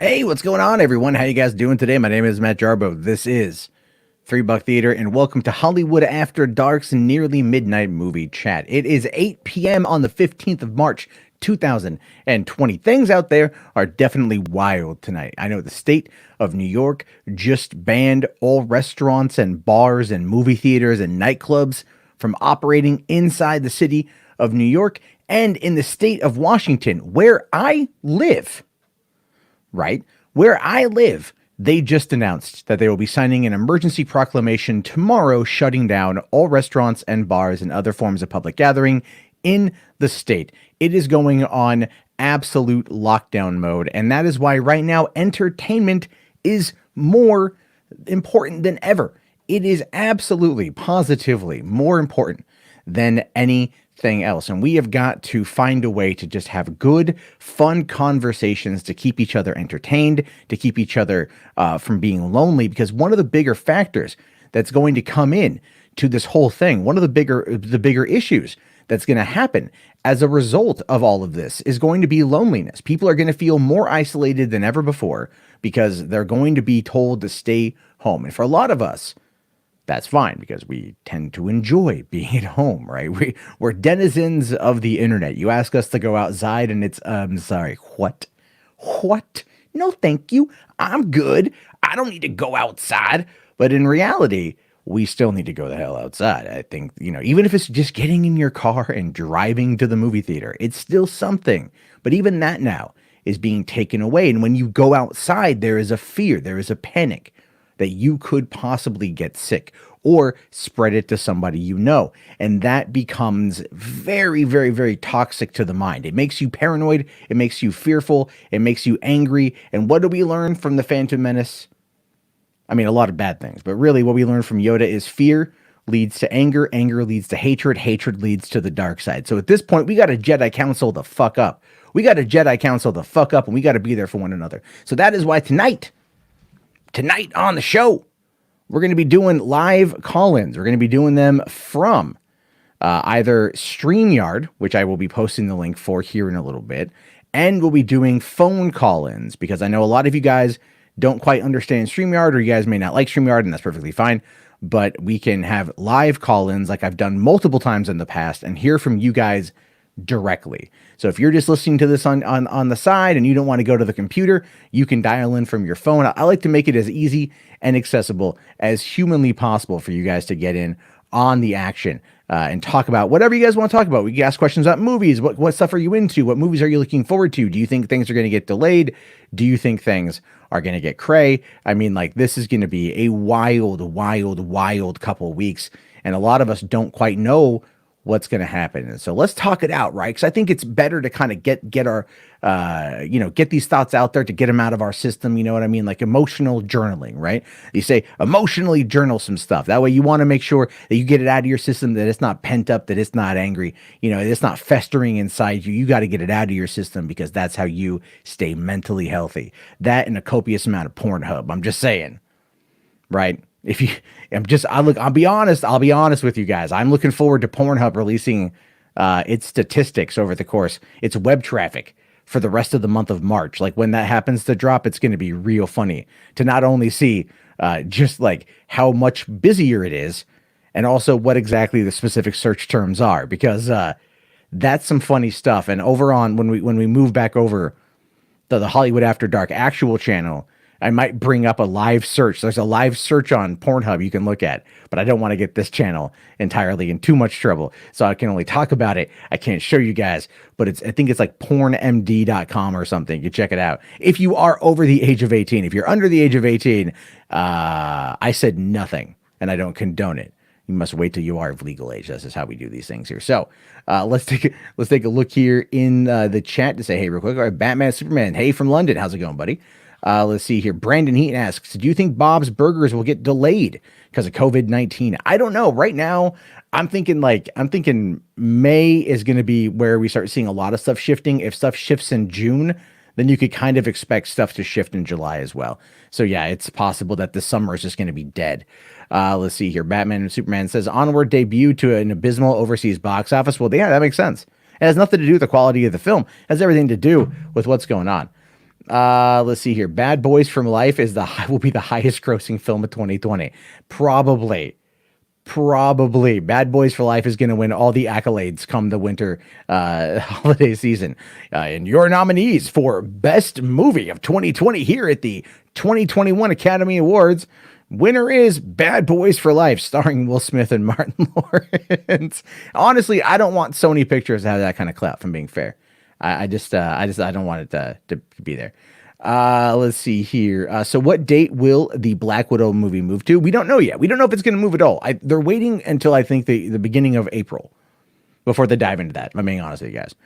Hey, what's going on, everyone? How you guys doing today? My name is Matt Jarbo. This is $3 Theater, and welcome to Hollywood After Dark's nearly midnight movie chat. It is 8 p.m. on the 15th of March, 2020. Things out there are definitely wild tonight. I know the state of New York just banned all restaurants and bars and movie theaters and nightclubs from operating inside the city of New York, and in the state of Washington, where I live. Right? Where I live, they just announced that they will be signing an emergency proclamation tomorrow, shutting down all restaurants and bars and other forms of public gathering in the state. It is going on absolute lockdown mode, and that is why right now entertainment is more important than ever. It is absolutely, positively more important than anything else. And we have got to find a way to just have good, fun conversations to keep each other entertained, to keep each other from being lonely. Because one of the bigger factors that's going to come in to this whole thing, one of the bigger issues that's going to happen as a result of all of this is going to be loneliness. People are going to feel more isolated than ever before because they're going to be told to stay home. And for a lot of us, that's fine because we tend to enjoy being at home, right? We're denizens of the internet. You ask us to go outside and it's, sorry, what? What? No, thank you. I'm good. I don't need to go outside. But in reality, we still need to go the hell outside. I think, even if it's just getting in your car and driving to the movie theater, it's still something. But even that now is being taken away. And when you go outside, there is a fear, there is a panic that you could possibly get sick or spread it to somebody you know. And that becomes very, very, very toxic to the mind. It makes you paranoid. It makes you fearful. It makes you angry. And what do we learn from the Phantom Menace? I mean, a lot of bad things, but really what we learn from Yoda is fear leads to anger. Anger leads to hatred. Hatred leads to the dark side. So at this point, we got to Jedi Council the fuck up. We got to Jedi Council the fuck up, and we got to be there for one another. So that is why tonight on the show, we're going to be doing live call-ins. We're going to be doing them from either StreamYard, which I will be posting the link for here in a little bit, and we'll be doing phone call-ins because I know a lot of you guys don't quite understand StreamYard, or you guys may not like StreamYard, and that's perfectly fine, but we can have live call-ins like I've done multiple times in the past and hear from you guys directly. So if you're just listening to this on the side and you don't want to go to the computer, you can dial in from your phone. I like to make it as easy and accessible as humanly possible for you guys to get in on the action and talk about whatever you guys want to talk about. We can ask questions about movies. What stuff are you into? What movies are you looking forward to? Do you think things are going to get delayed? Do you think things are going to get cray? I mean, this is going to be a wild, wild, wild couple weeks. And a lot of us don't quite know what's going to happen. And so let's talk it out, right? Because I think it's better to kind of get our, get these thoughts out there, to get them out of our system. You know what I mean? Like emotional journaling, right? You say emotionally journal some stuff. That way you want to make sure that you get it out of your system, that it's not pent up, that it's not angry, it's not festering inside you. You got to get it out of your system because that's how you stay mentally healthy. That and a copious amount of Pornhub. I'm just saying, right? I'll be honest with you guys. I'm looking forward to Pornhub releasing its statistics over the course, its web traffic for the rest of the month of March. Like when that happens to drop, it's going to be real funny to not only see just like how much busier it is, and also what exactly the specific search terms are, because that's some funny stuff. And over on when we move back over to the Hollywood After Dark actual channel, I might bring up a live search. There's a live search on Pornhub you can look at, but I don't want to get this channel entirely in too much trouble. So I can only talk about it. I can't show you guys, but I think it's like pornmd.com or something. You check it out. If you are over the age of 18, if you're under the age of 18, I said nothing and I don't condone it. You must wait till you are of legal age. This is how we do these things here. So let's take a look here in the chat to say, hey, real quick. All right, Batman, Superman. Hey, from London. How's it going, buddy? Let's see here. Brandon Heaton asks, do you think Bob's Burgers will get delayed because of COVID-19? I don't know. Right now, I'm thinking May is going to be where we start seeing a lot of stuff shifting. If stuff shifts in June, then you could kind of expect stuff to shift in July as well. So yeah, it's possible that the summer is just going to be dead. Let's see here. Batman and Superman says onward debut to an abysmal overseas box office. Well, yeah, that makes sense. It has nothing to do with the quality of the film. It has everything to do with what's going on. Let's see here. Bad Boys from Life will be the highest grossing film of 2020. Probably. Probably. Bad Boys for Life is going to win all the accolades come the winter holiday season. And your nominees for Best Movie of 2020 here at the 2021 Academy Awards. Winner is Bad Boys for Life, starring Will Smith and Martin Lawrence. Honestly, I don't want Sony Pictures to have that kind of clout, if I'm being fair. I don't want it to be there. Let's see here. So what date will the Black Widow movie move to? We don't know yet. We don't know if it's going to move at all. They're waiting until I think the beginning of April before they dive into that. I'm being honest with you guys.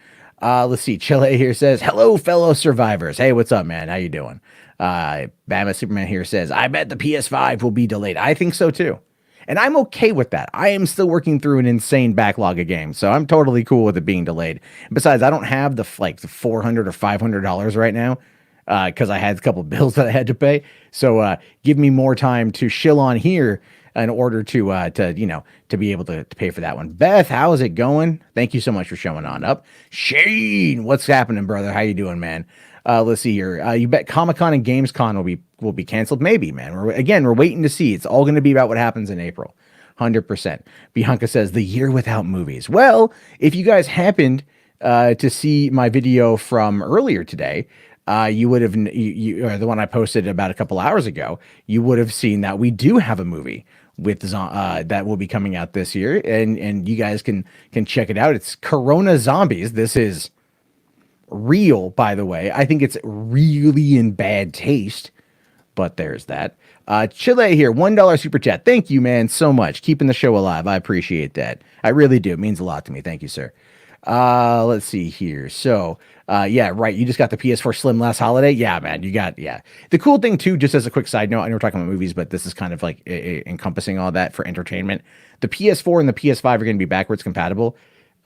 Let's see. Chile here says, hello, fellow survivors. Hey, what's up, man? How you doing? Bama Superman here says, I bet the PS5 will be delayed. I think so too. And I'm okay with that. I am still working through an insane backlog of games, so I'm totally cool with it being delayed. Besides, I don't have the $400 or $500 right now because I had a couple bills that I had to pay. So give me more time to shill on here in order to be able to pay for that one. Beth, how is it going? Thank you so much for showing on up. Shane, what's happening, brother? How you doing, man? Let's see here. You bet Comic-Con and Gamescom will be canceled? Maybe, man. We're waiting to see. It's all going to be about what happens in April. 100%. Bianca says, the year without movies. Well, if you guys happened to see my video from earlier today, you would have, or the one I posted about a couple hours ago, you would have seen that we do have a movie with that will be coming out this year, and you guys can check it out. It's Corona Zombies. This is real, by the way. I think it's really in bad taste, but there's that. Chile here, $1 super chat. Thank you, man, so much. Keeping the show alive. I appreciate that. I really do. It means a lot to me. Thank you, sir. Let's see here. So, yeah, right. You just got the PS4 Slim last holiday. Yeah, man, yeah. The cool thing too, just as a quick side note, I know we're talking about movies, but this is kind of like encompassing all that for entertainment. The PS4 and the PS5 are going to be backwards compatible.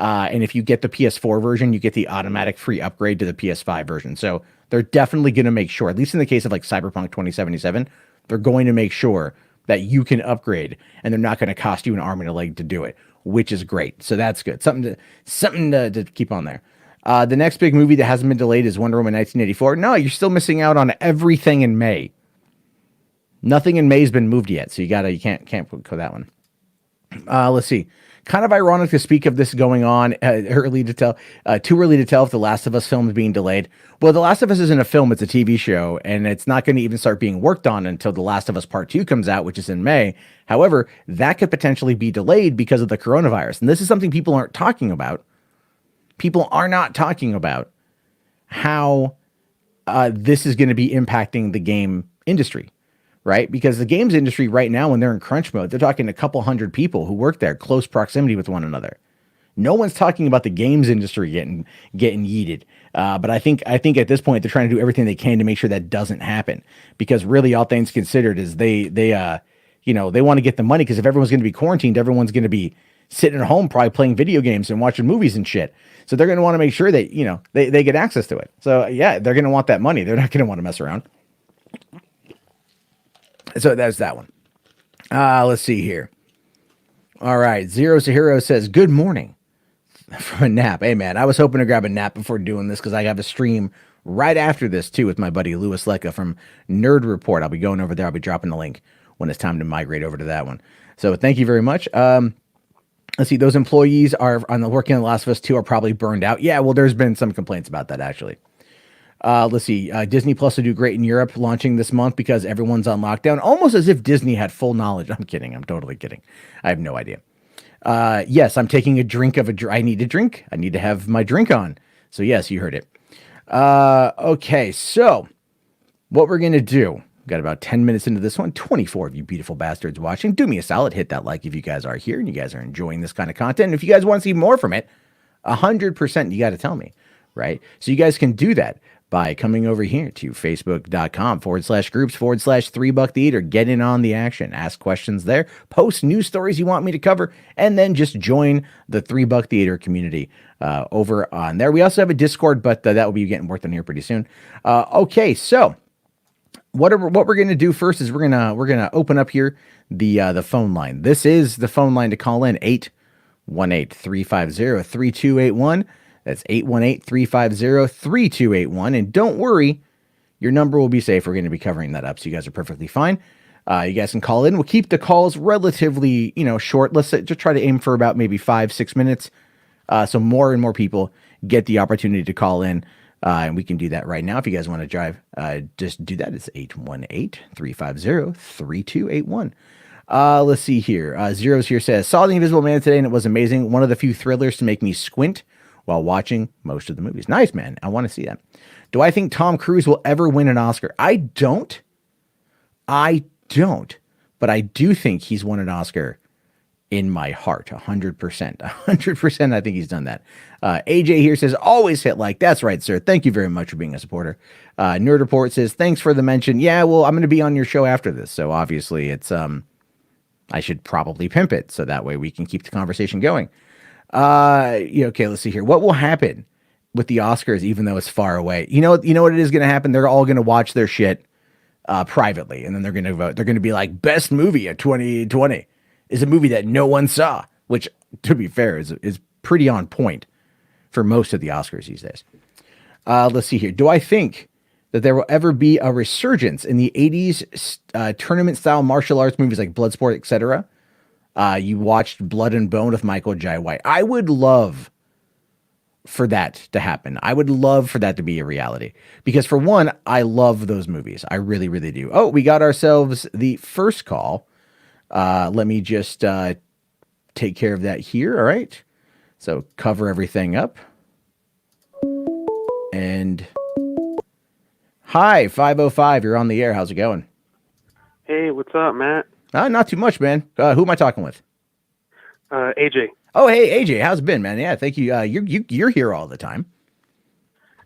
And if you get the PS4 version, you get the automatic free upgrade to the PS5 version. So they're definitely going to make sure, at least in the case of like Cyberpunk 2077, they're going to make sure that you can upgrade and they're not going to cost you an arm and a leg to do it, which is great. So that's good. Something to keep on there. The next big movie that hasn't been delayed is Wonder Woman 1984. No, you're still missing out on everything in May. Nothing in May has been moved yet. So you can't put that one. Let's see. Kind of ironic to speak of this going on too early to tell if The Last of Us film is being delayed. Well, The Last of Us isn't a film, it's a TV show, and it's not going to even start being worked on until The Last of Us Part 2 comes out, which is in May. However, that could potentially be delayed because of the coronavirus. And this is something people aren't talking about. People are not talking about how this is going to be impacting the game industry. Right? Because the games industry right now, when they're in crunch mode, they're talking a couple hundred people who work there, close proximity with one another. No one's talking about the games industry getting yeeted. But I think at this point, they're trying to do everything they can to make sure that doesn't happen. Because really, all things considered, is they want to get the money. Because if everyone's going to be quarantined, everyone's going to be sitting at home, probably playing video games and watching movies and shit. So they're going to want to make sure that they get access to it. So yeah, they're going to want that money. They're not going to want to mess around. So that's that one. Let's see here. All right. Zero Hero says, good morning from a nap. Hey, man, I was hoping to grab a nap before doing this because I have a stream right after this, too, with my buddy Louis Lecca from Nerd Report. I'll be going over there. I'll be dropping the link when it's time to migrate over to that one. So thank you very much. Let's see. Those employees are working on The Last of Us 2 are probably burned out. Yeah, well, there's been some complaints about that, actually. Let's see. Disney Plus will do great in Europe launching this month because everyone's on lockdown, almost as if Disney had full knowledge. I'm kidding. I'm totally kidding. I have no idea. Yes, I'm taking a drink of I need to drink. I need to have my drink on. So yes, you heard it. Okay. So what we're going to do, got about 10 minutes into this one, 24 of you beautiful bastards watching. Do me a solid. Hit that like if you guys are here and you guys are enjoying this kind of content. And if you guys want to see more from it, 100%, you got to tell me, right? So you guys can do that by coming over here to facebook.com/groups/3bucktheater. Get in on the action. Ask questions there. Post news stories you want me to cover. And then just join the 3 Buck Theater community over on there. We also have a Discord, but that will be getting worked on here pretty soon. Okay, so what we're going to do first is we're gonna open up here the phone line. This is the phone line to call in, 818-350-3281. That's 818-350-3281. And don't worry, Your number will be safe. We're going to be covering that up, so you guys are perfectly fine. You guys can call in. We'll keep the calls relatively, short. Let's say, just try to aim for about maybe 5-6 minutes, so more and more people get the opportunity to call in, and we can do that right now. If you guys want to drive, just do that. It's 818-350-3281. Let's see here. Zeros here says, saw The Invisible Man today and it was amazing. One of the few thrillers to make me squint while watching most of the movies. Nice, man. I want to see that. Do I think Tom Cruise will ever win an Oscar? I don't, but I do think he's won an Oscar in my heart. 100%. 100%. I think he's done that. AJ here says, always hit like. That's right, sir. Thank you very much for being a supporter. Nerd Report says, thanks for the mention. Yeah, well, I'm going to be on your show after this. So obviously it's, I should probably pimp it so that way we can keep the conversation going. Okay, let's see here. What will happen with the Oscars, even though it's far away? You know what it is going to happen? They're all going to watch their shit privately, and then they're going to vote. They're going to be like, best movie of 2020 is a movie that no one saw, which, to be fair, is pretty on point for most of the Oscars these days. Let's see here. Do I think that there will ever be a resurgence in the 80s tournament-style martial arts movies like Bloodsport, etc.? You watched Blood and Bone with Michael Jai White. I would love for that to happen. I would love for that to be a reality. Because for one, I love those movies. I really, really do. Oh, we got ourselves the first call. Let me just take care of that here. All right. So cover everything up. And hi, 505. You're on the air. How's it going? Hey, what's up, Matt? Not too much, man. Who am I talking with? AJ. Oh, hey, AJ. How's it been, man? Yeah, thank you. You're here all the time.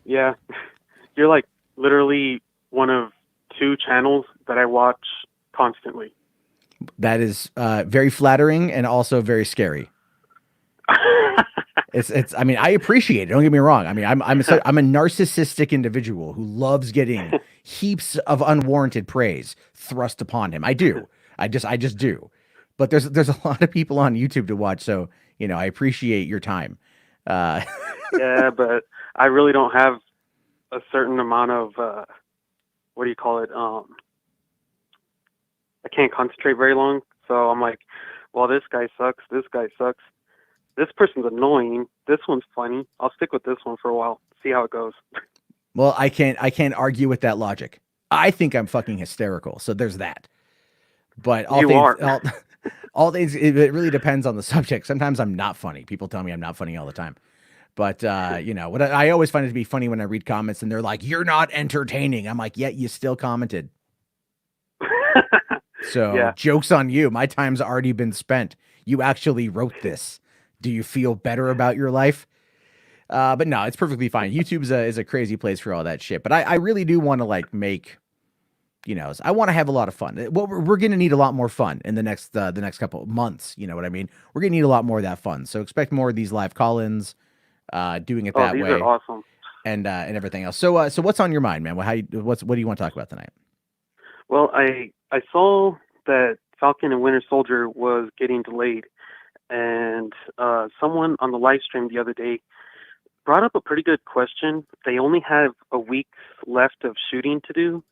Yeah. You're like literally one of 2 channels that I watch constantly. That is very flattering and also very scary. It's. I mean, I appreciate it. Don't get me wrong. I mean, I'm a narcissistic individual who loves getting heaps of unwarranted praise thrust upon him. I do. I just do. But there's a lot of people on YouTube to watch, so I appreciate your time. Yeah, but I really don't have a certain amount of what do you call it? I can't concentrate very long, so I'm like, well, this guy sucks. This guy sucks. This person's annoying. This one's funny. I'll stick with this one for a while. See how it goes. Well, I can't argue with that logic. I think I'm fucking hysterical. So there's that. But all things, it really depends on the subject. Sometimes I'm not funny. People tell me I'm not funny all the time. But what I always find it to be funny when I read comments and they're like, "You're not entertaining." I'm like, "Yeah, you still commented." So yeah. Joke's on you. My time's already been spent. You actually wrote this. Do you feel better about your life? But no, it's perfectly fine. YouTube is a crazy place for all that shit. But I really do want to make, I want to have a lot of fun. Well, we're going to need a lot more fun in the next couple of months. You know what I mean? We're going to need a lot more of that fun. So expect more of these live call-ins, doing it that way. These are awesome. And everything else. So what's on your mind, man? What do you want to talk about tonight? Well, I saw that Falcon and Winter Soldier was getting delayed. And someone on the live stream the other day brought up a pretty good question. They only have a week left of shooting to do.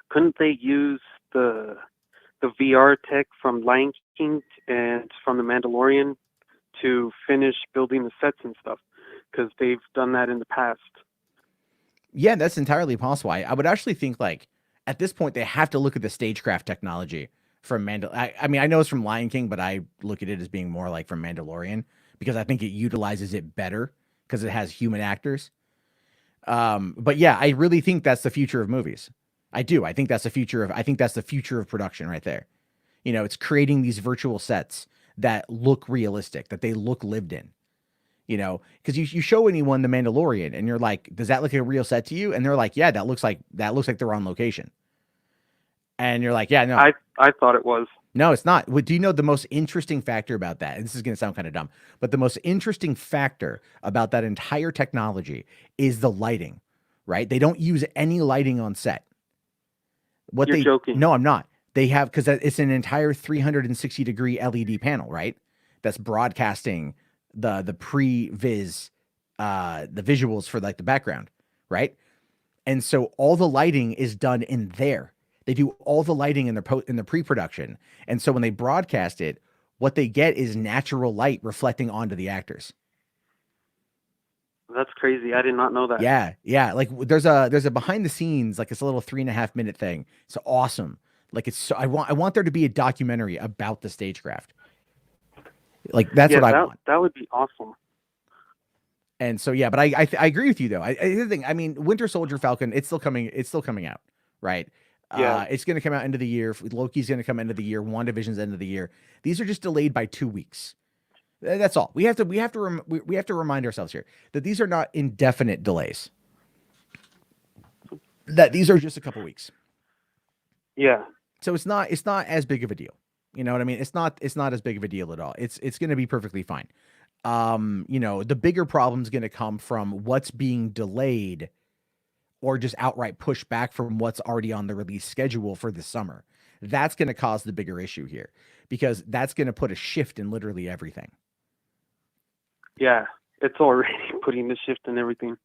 Couldn't they use the VR tech from Lion King and from The Mandalorian to finish building the sets and stuff? Because they've done that in the past. Yeah, that's entirely possible. I would actually think at this point they have to look at the stagecraft technology from I mean, I know it's from Lion King, but I look at it as being more like from Mandalorian because I think it utilizes it better because it has human actors. But yeah, I really think that's the future of movies. I do. I think that's the future of production right there. It's creating these virtual sets that look realistic, that they look lived in. Because you show anyone The Mandalorian and you're like, does that look like a real set to you? And they're like, yeah, that looks like they're on location. And you're like, yeah, no. I thought it was. No, it's not. Do you know the most interesting factor about that? And this is going to sound kind of dumb, but the most interesting factor about that entire technology is the lighting, right? They don't use any lighting on set. You're joking. No, I'm not. They have, because it's an entire 360-degree LED panel, right? That's broadcasting the pre-vis, the visuals for the background, right? And so all the lighting is done in there. They do all the lighting in the pre-production. And so when they broadcast it, what they get is natural light reflecting onto the actors. That's crazy. I did not know that. Yeah, yeah. Like there's a behind the scenes, like it's a little 3.5 minute thing. It's awesome. Like it's so I want there to be a documentary about the stagecraft. Like that's Yeah, what I want. that would be awesome. And so yeah, but I agree with you though. The thing, I mean, Winter Soldier Falcon, it's still coming. It's still coming out, right? Yeah, It's going to come out end of the year. Loki's going to come end of the year. WandaVision's end of the year. These are just delayed by 2 weeks. That's all. We have to remind ourselves here that these are not indefinite delays. That these are just a couple weeks. yeah, So it's not as big of a deal. You know what I mean? It's not as big of a deal at all. It's going to be perfectly fine. The bigger problem is going to come from what's being delayed or just outright pushed back from what's already on the release schedule for the summer. That's going to cause the bigger issue here because that's going to put a shift in literally everything. yeah. It's already putting the shift in everything.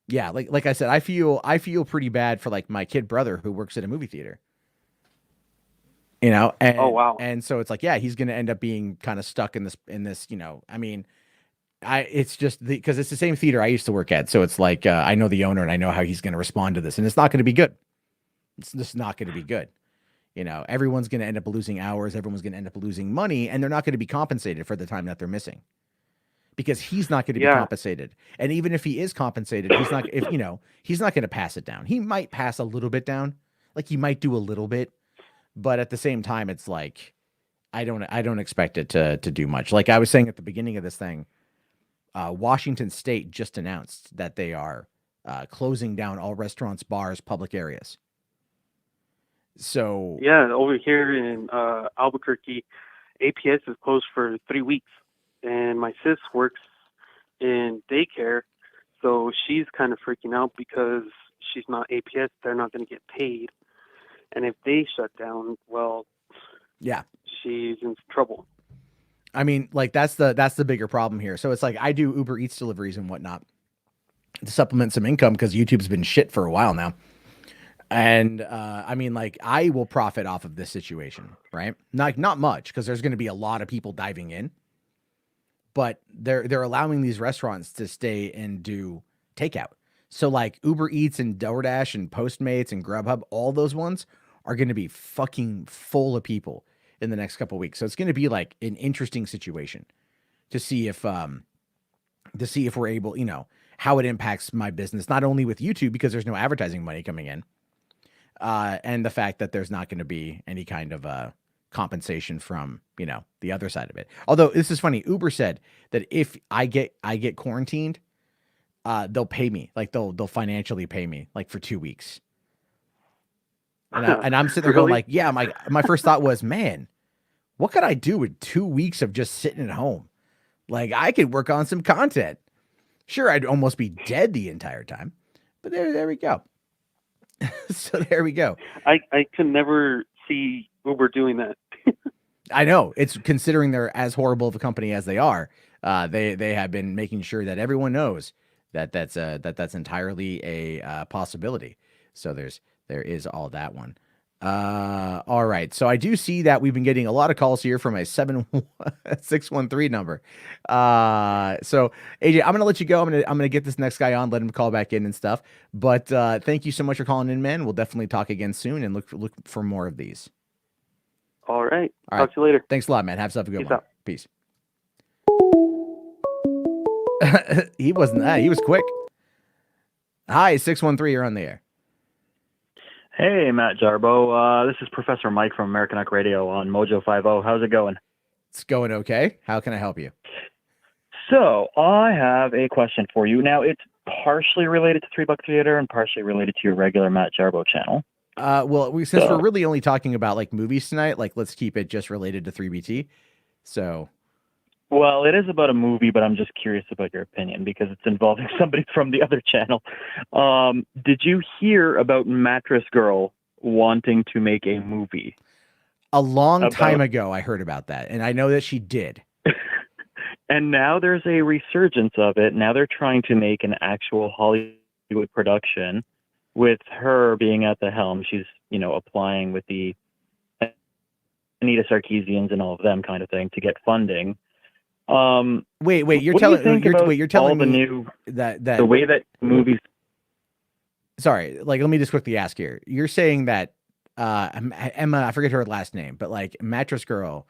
Yeah, like I said, I feel pretty bad for like my kid brother who works at a movie theater. And Oh wow. and so it's like, yeah, he's going to end up being kind of stuck in this, I mean, it's just because it's the same theater I used to work at. So it's like, I know the owner and I know how he's going to respond to this, and it's not going to be good. It's just not going to be good. Everyone's going to end up losing hours. Everyone's going to end up losing money, and they're not going to be compensated for the time that they're missing because he's not going to be Yeah, compensated. And even if he is compensated, he's not going to pass it down. He might pass a little bit down. Like he might do a little bit, but at the same time, it's like, I don't expect it to do much. Like I was saying at the beginning of this thing, Washington State just announced that they are closing down all restaurants, bars, public areas. So yeah. Over here in Albuquerque, APS is closed for 3 weeks, and my sis works in daycare, so she's kind of freaking out because she's not APS. They're not going to get paid, and if they shut down, well, yeah, she's in trouble. I mean, like that's the bigger problem here. So it's like I do Uber Eats deliveries and whatnot to supplement some income because YouTube's been shit for a while now. And I mean, like I will profit off of this situation, right? Not much because there's going to be a lot of people diving in, but they're allowing these restaurants to stay and do takeout. So like Uber Eats and DoorDash and Postmates and Grubhub, all those ones are going to be fucking full of people in the next couple of weeks. So it's going to be like an interesting situation to see if we're able, how it impacts my business, not only with YouTube because there's no advertising money coming in, and the fact that there's not going to be any kind of compensation from the other side of it. Although this is funny, Uber said that if I get quarantined, they'll pay me, like they'll financially pay me like for 2 weeks. And I'm sitting there going Really? like, yeah, my first thought was, man, what could I do with 2 weeks of just sitting at home? Like I could work on some content. Sure, I'd almost be dead the entire time, but there we go. So there we go. I could never see Uber doing that. I know it's considering they're as horrible of a company as they are. They have been making sure that everyone knows that that's entirely a possibility. So there is all that one. All right. So I do see that we've been getting a lot of calls here from a 613 number. So AJ, I'm gonna let you go. I'm gonna get this next guy on, let him call back in and stuff. But thank you so much for calling in, man. We'll definitely talk again soon and look for more of these. All right. All Talk right. to you later. Thanks a lot, man. Have yourself a good Peace one. out. Peace. He wasn't that. He was quick. Hi, 613. You're on the air. Hey, Matt Jarbo. This is Professor Mike from American Ike Radio on Mojo 50. How's it going? It's going okay. How can I help you? So, I have a question for you. Now, it's partially related to Three Buck Theater and partially related to your regular Matt Jarbo channel. Well, since we're really only talking about like movies tonight, like let's keep it just related to 3BT. So, well, it is about a movie, but I'm just curious about your opinion because it's involving somebody from the other channel. Did you hear about Mattress Girl wanting to make a movie? A long time ago, I heard about that, and I know that she did. And now there's a resurgence of it. Now they're trying to make an actual Hollywood production with her being at the helm, she's, applying with the Anita Sarkeesians and all of them kind of thing to get funding. Wait, you're what do you telling think you're about wait, you're telling all the me new that the way that movies. Sorry, like let me just quickly ask here. You're saying that Emma, I forget her last name, but like Mattress Girl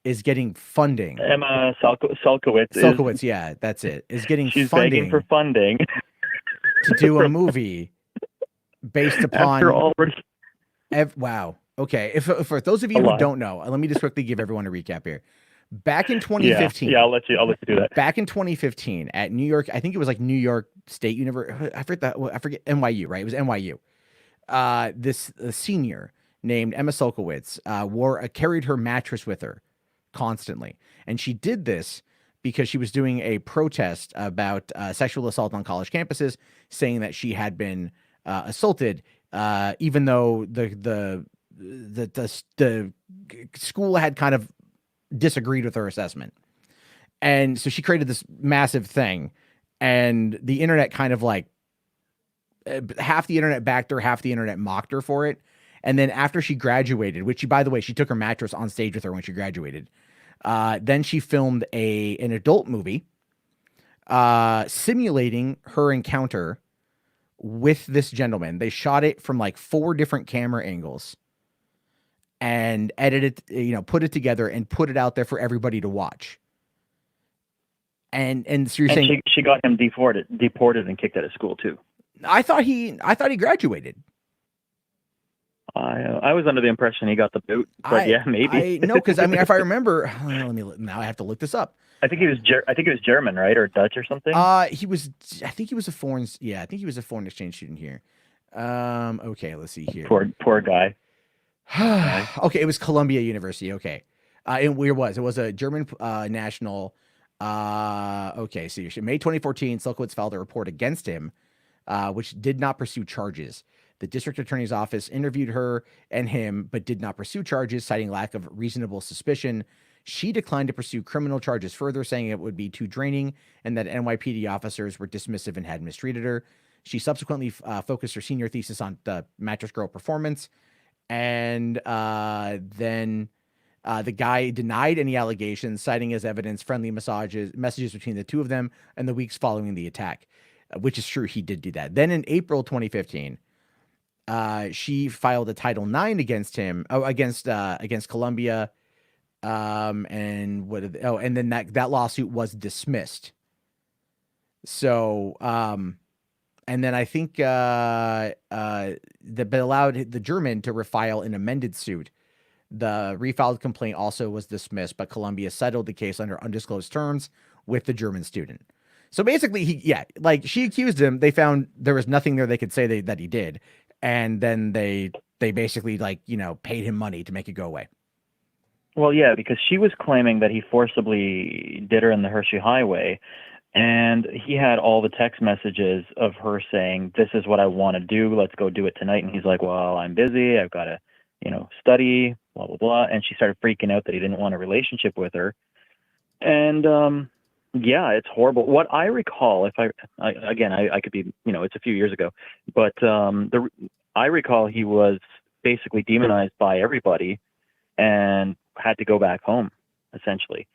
is getting funding. Emma Sulkowitz. Sulkowitz, yeah, that's it. Is getting She's funding begging for funding to do a movie based upon after already. Wow. Okay. If for those of you who don't know, let me just quickly give everyone a recap here. Back in 2015. Yeah, I'll let you do that. Back in 2015 at New York, I think it was like New York State University. I forget NYU, right? It was NYU. This senior named Emma Sulkowitz carried her mattress with her constantly, and she did this because she was doing a protest about sexual assault on college campuses, saying that she had been assaulted, even though the school had kind of disagreed with her assessment. And so she created this massive thing, and the internet kind of like half the internet backed her, half the internet mocked her for it. And then after she graduated, which by the way, she took her mattress on stage with her when she graduated. Then she filmed an adult movie simulating her encounter with this gentleman. They shot it from like 4 different camera angles and edited, put it together and put it out there for everybody to watch. And so you're saying she got him deported and kicked out of school too. I thought he graduated. I was under the impression he got the boot, but yeah, maybe. No, because I mean, if I remember, now I have to look this up. I think he was German, right, or Dutch or something. He was. I think he was a foreign. Yeah, I think he was a foreign exchange student here. Okay, let's see here. Poor guy. Okay, it was Columbia University. Okay, it was a German national. Okay, so May 2014, Sulkowitz filed a report against him, which did not pursue charges. The district attorney's office interviewed her and him, but did not pursue charges, citing lack of reasonable suspicion. She declined to pursue criminal charges further, saying it would be too draining and that NYPD officers were dismissive and had mistreated her. She subsequently focused her senior thesis on the Mattress Girl performance. And then the guy denied any allegations, citing as evidence friendly messages between the two of them in the weeks following the attack, which is true. He did do that. Then in April 2015, she filed a Title IX against him, against Columbia. And then that lawsuit was dismissed. So, and then I think that allowed the German to refile an amended suit. The refiled complaint also was dismissed, but Columbia settled the case under undisclosed terms with the German student. So basically, she accused him. They found there was nothing there they could say that he did, and then they basically paid him money to make it go away. Well, yeah, because she was claiming that he forcibly did her in the Hershey Highway, and he had all the text messages of her saying, "This is what I want to do. Let's go do it tonight." And he's like, "Well, I'm busy. I've got to, study, blah, blah, blah." And she started freaking out that he didn't want a relationship with her. And, yeah, it's horrible. What I recall, I could be, it's a few years ago, but I recall he was basically demonized by everybody and had to go back home, essentially.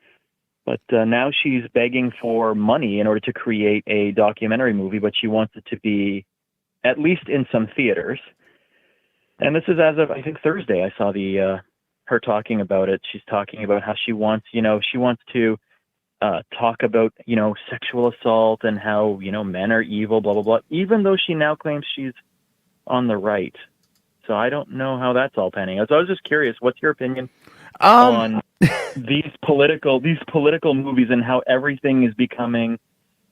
But now she's begging for money in order to create a documentary movie, but she wants it to be at least in some theaters. And this is as of, I think, Thursday. I saw her talking about it. She's talking about how she wants to talk about, sexual assault and how, men are evil, blah, blah, blah, even though she now claims she's on the right. So I don't know how that's all panning out. So I was just curious, what's your opinion on these political movies and how everything is becoming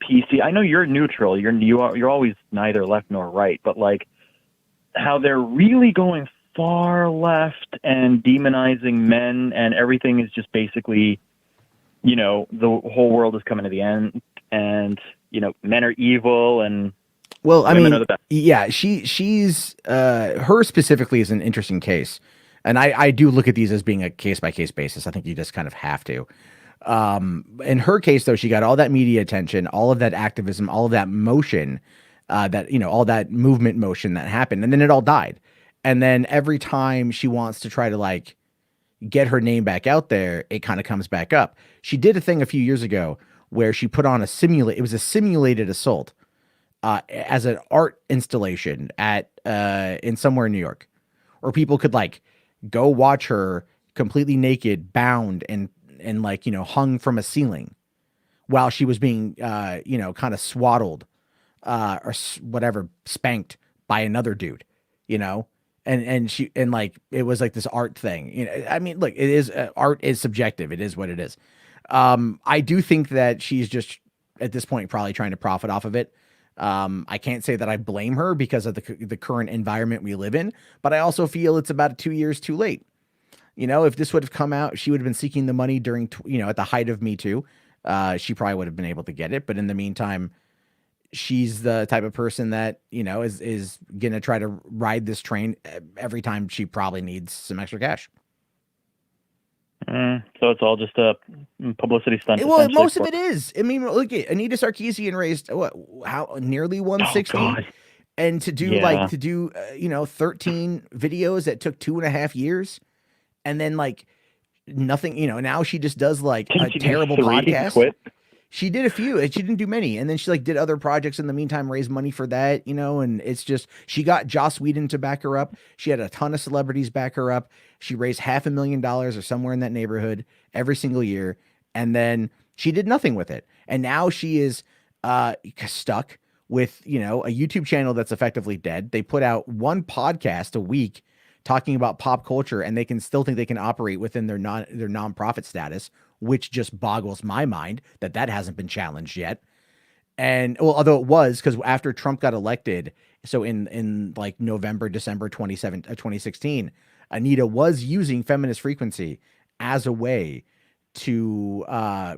PC? I know you're neutral. You're always neither left nor right, but like how they're really going far left and demonizing men, and everything is just basically, the whole world is coming to the end, and men are evil and. Well, I mean, yeah, she's her specifically is an interesting case. And I do look at these as being a case-by-case basis. I think you just kind of have to. In her case, though, she got all that media attention, all of that activism, all of that motion that, you know, all that movement motion that happened, and then it all died. And then every time she wants to try to like get her name back out there, it kind of comes back up. She did a thing a few years ago where she put on it was a simulated assault as an art installation at in somewhere in New York, where people could like go watch her completely naked, bound and like, you know, hung from a ceiling while she was being you know, kind of swaddled or whatever, spanked by another dude, you know. And like it was like this art thing, you know. I mean, look, it is art is subjective. It is what it is. I do think that she's just at this point probably trying to profit off of it. I can't say that I blame her because of the current environment we live in, but I also feel it's about 2 years too late. You know, if this would have come out, she would have been seeking the money during, you know, at the height of Me Too. She probably would have been able to get it, but in the meantime, she's the type of person that, you know, is gonna try to ride this train every time she probably needs some extra cash. So it's all just a publicity stunt. Well, most of it is. I mean, look at Anita Sarkeesian raised nearly 160, and to do you know, 13 videos that took 2.5 years, and then like nothing. You know, now she just does like a terrible podcast. She did a few, and she didn't do many. And then she like did other projects in the meantime, raised money for that, you know, and it's just, she got Joss Whedon to back her up. She had a ton of celebrities back her up. She raised $500,000 or somewhere in that neighborhood every single year. And then she did nothing with it. And now she is stuck with, you know, a YouTube channel that's effectively dead. They put out one podcast a week talking about pop culture, and they can still think they can operate within their nonprofit status, which just boggles my mind that hasn't been challenged yet. And well, although it was, because after Trump got elected, so in like November, December 2016, Anita was using Feminist Frequency as a way to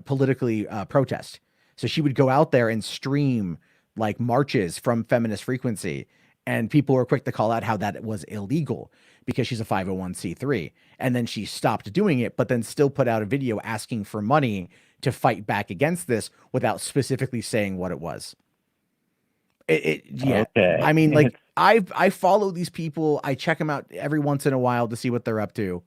politically protest. So she would go out there and stream like marches from Feminist Frequency, and people were quick to call out how that was illegal because she's a 501c3. And then she stopped doing it, but then still put out a video asking for money to fight back against this without specifically saying what it was. Yeah. Okay. I mean, like I follow these people. I check them out every once in a while to see what they're up to.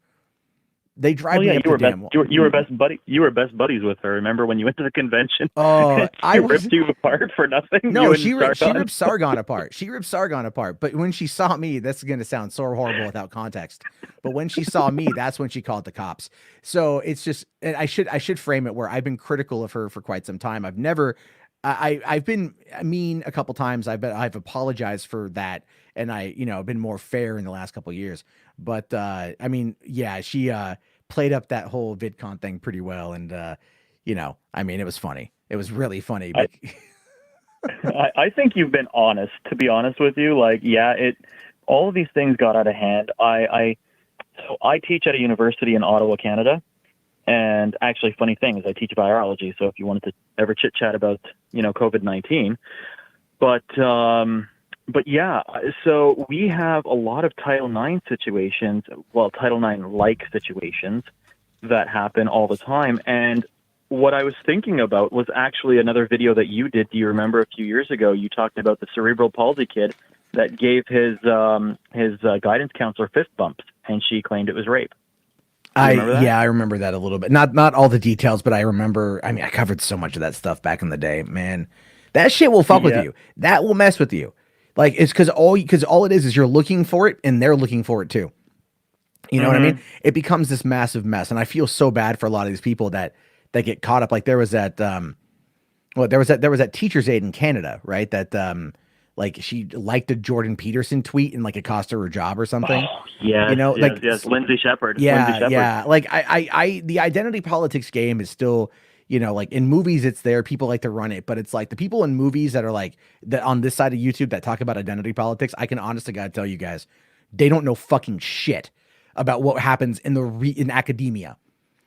They drive me up the damn wall. You were best buddy. You were best buddies with her. Remember when you went to the convention? Oh, I ripped you apart for nothing. No, she ripped Sargon apart. She ripped Sargon apart. But when she saw me, that's going to sound so horrible without context. But when she saw me, that's when she called the cops. So it's just, and I should frame it where I've been critical of her for quite some time. I've been mean a couple times. I've apologized for that, and I've been more fair in the last couple of years. But I mean, yeah, she played up that whole VidCon thing pretty well, and I mean, it was funny. It was really funny. I think you've been honest. To be honest with you, like, yeah, all of these things got out of hand. So I teach at a university in Ottawa, Canada. And actually, funny thing is I teach virology. So if you wanted to ever chit chat about, COVID-19, but yeah, so we have a lot of Title IX situations, Title IX-like situations that happen all the time. And what I was thinking about was actually another video that you did. Do you remember a few years ago, you talked about the cerebral palsy kid that gave his guidance counselor fist bumps, and she claimed it was rape. I remember that a little bit. Not all the details, but I remember. I mean, I covered so much of that stuff back in the day, man. That shit will fuck with you. That will mess with you. Like, it's because all it is you're looking for it, and they're looking for it too. You know what I mean? It becomes this massive mess, and I feel so bad for a lot of these people that get caught up. Like there was that there was that teacher's aide in Canada, right? That like she liked a Jordan Peterson tweet and like it cost her job or something. Oh, yeah. Yes. Lindsay Shepherd. Yeah. Yeah. Like I the identity politics game is still, like in movies it's there. People like to run it, but it's like the people in movies that are like that on this side of YouTube that talk about identity politics. I can honest to God tell you guys, they don't know fucking shit about what happens in academia.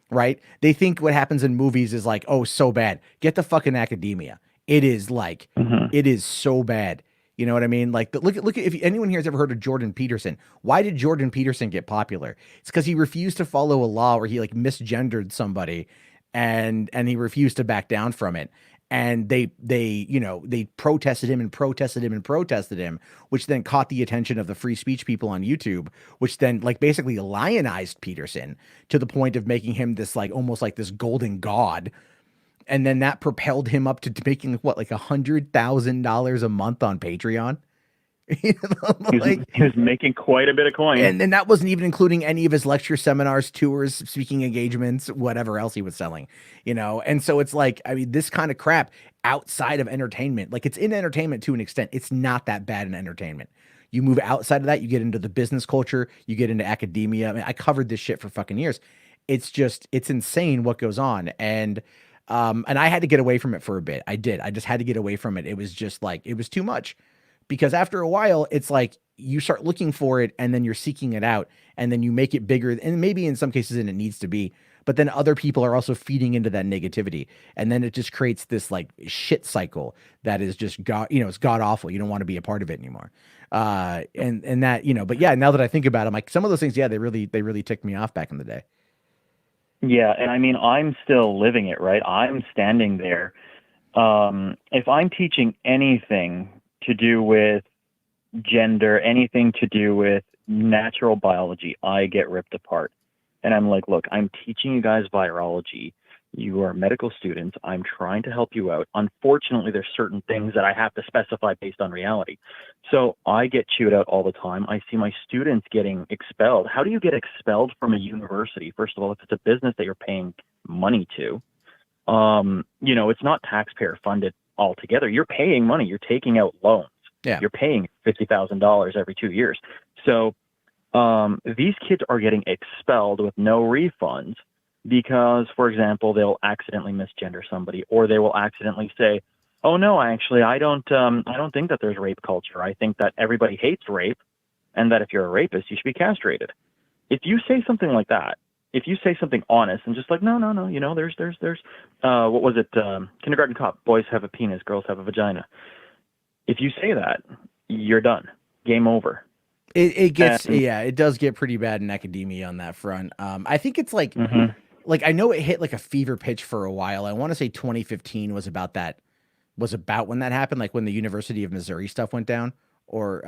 Right? They think what happens in movies is like, oh, so bad. Get the fucking academia. It is like, it is so bad. You know what I mean? Like, look at if anyone here has ever heard of Jordan Peterson. Why did Jordan Peterson get popular? It's because he refused to follow a law where he like misgendered somebody, and he refused to back down from it. and they protested him and protested him and protested him, which then caught the attention of the free speech people on YouTube, which then like basically lionized Peterson to the point of making him this like almost like this golden god. And then that propelled him up to making what, like $100,000 a month on Patreon. He was making quite a bit of coin. And then that wasn't even including any of his lecture seminars, tours, speaking engagements, whatever else he was selling, And so it's like, I mean, this kind of crap outside of entertainment, like it's in entertainment to an extent. It's not that bad in entertainment. You move outside of that, you get into the business culture, you get into academia. I mean, I covered this shit for fucking years. It's insane what goes on. And I had to get away from it for a bit. I did. I just had to get away from it. It was just like, it was too much. Because after a while, it's like you start looking for it and then you're seeking it out and then you make it bigger. And maybe in some cases, and it needs to be, but then other people are also feeding into that negativity. And then it just creates this like shit cycle that is just it's god awful. You don't want to be a part of it anymore. And that, but yeah, now that I think about it, I'm like some of those things, yeah, they really ticked me off back in the day. Yeah. And I mean, I'm still living it, right? I'm standing there. If I'm teaching anything to do with gender, anything to do with natural biology, I get ripped apart. And I'm like, look, I'm teaching you guys virology. You are medical students. I'm trying to help you out. Unfortunately, there's certain things that I have to specify based on reality. So I get chewed out all the time. I see my students getting expelled. How do you get expelled from a university? First of all, if it's a business that you're paying money to, it's not taxpayer funded altogether. You're paying money. You're taking out loans. Yeah. You're paying $50,000 every 2 years. So these kids are getting expelled with no refunds because, for example, they'll accidentally misgender somebody, or they will accidentally say, "Oh no, actually, I don't think that there's rape culture. I think that everybody hates rape, and that if you're a rapist, you should be castrated." If you say something like that, if you say something honest and just like, no, there's what was it? Kindergarten Cop, boys have a penis, girls have a vagina. If you say that, you're done. Game over. It does get pretty bad in academia on that front. I think it's like, like I know it hit like a fever pitch for a while. I want to say 2015 was about when that happened, like when the University of Missouri stuff went down, or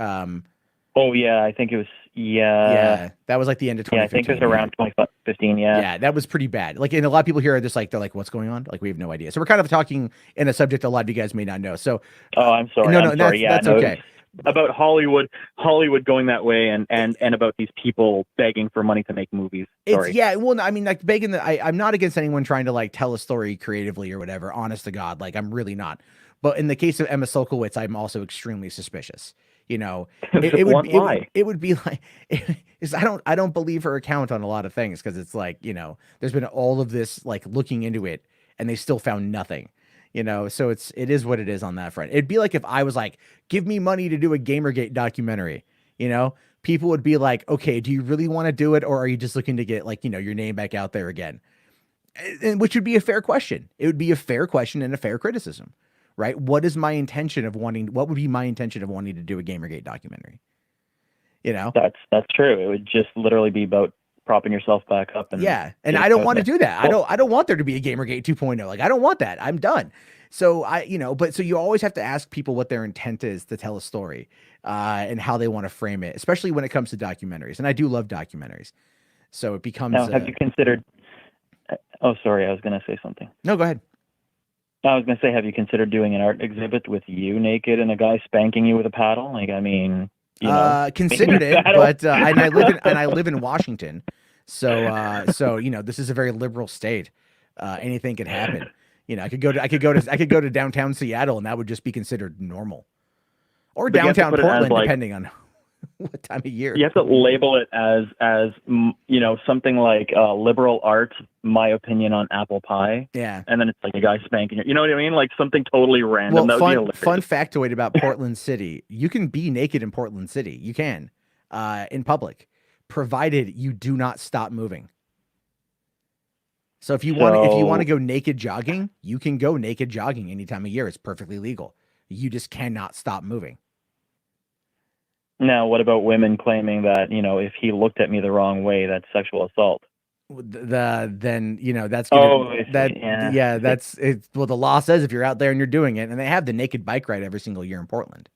oh yeah, I think it was that was like the end of 2015. Yeah, I think it was around 2015. Yeah, that was pretty bad. Like, and a lot of people here are just like, they're like, "What's going on?" Like, we have no idea. So we're kind of talking in a subject a lot of you guys may not know. So, I'm sorry. No, that's okay. About Hollywood going that way, and about these people begging for money to make movies. Sorry. Well, I mean, like begging. I'm not against anyone trying to like tell a story creatively or whatever. Honest to God, like I'm really not. But in the case of Emma Sulkowitz, I'm also extremely suspicious. It would be like, I don't believe her account on a lot of things because it's like, there's been all of this like looking into it and they still found nothing. So it is what it is on that front. It'd be like if I was like, give me money to do a Gamergate documentary, people would be like, okay, do you really want to do it? Or are you just looking to get like, your name back out there again? And which would be a fair question. It would be a fair question and a fair criticism, right? What would be my intention of wanting to do a Gamergate documentary? That's true. It would just literally be about propping yourself back up. And I don't want to do that. I don't want there to be a Gamergate 2.0. Like, I don't want that. I'm done. So so you always have to ask people what their intent is to tell a story, and how they want to frame it, especially when it comes to documentaries. And I do love documentaries. So it becomes. Now, have you considered? Oh, sorry. I was going to say something. No, go ahead. I was going to say, have you considered doing an art exhibit with you naked and a guy spanking you with a paddle? Like, I mean. Considered it, but I live in Washington, so this is a very liberal state. Anything could happen. I could go to downtown Seattle, and that would just be considered normal, or downtown Portland, depending on what time of year. You have to label it as something like liberal art, my opinion on apple pie. Yeah. And then it's like a guy spanking you. You know what I mean? Like something totally random. Well, fun factoid about Portland City. You can be naked in Portland City. You can, in public, provided you do not stop moving. So if you want to go naked jogging, you can go naked jogging any time of year. It's perfectly legal. You just cannot stop moving. Now, what about women claiming that, if he looked at me the wrong way, that's sexual assault? then that's gonna yeah. well, the law says if you're out there and you're doing it, and they have the naked bike ride every single year in Portland,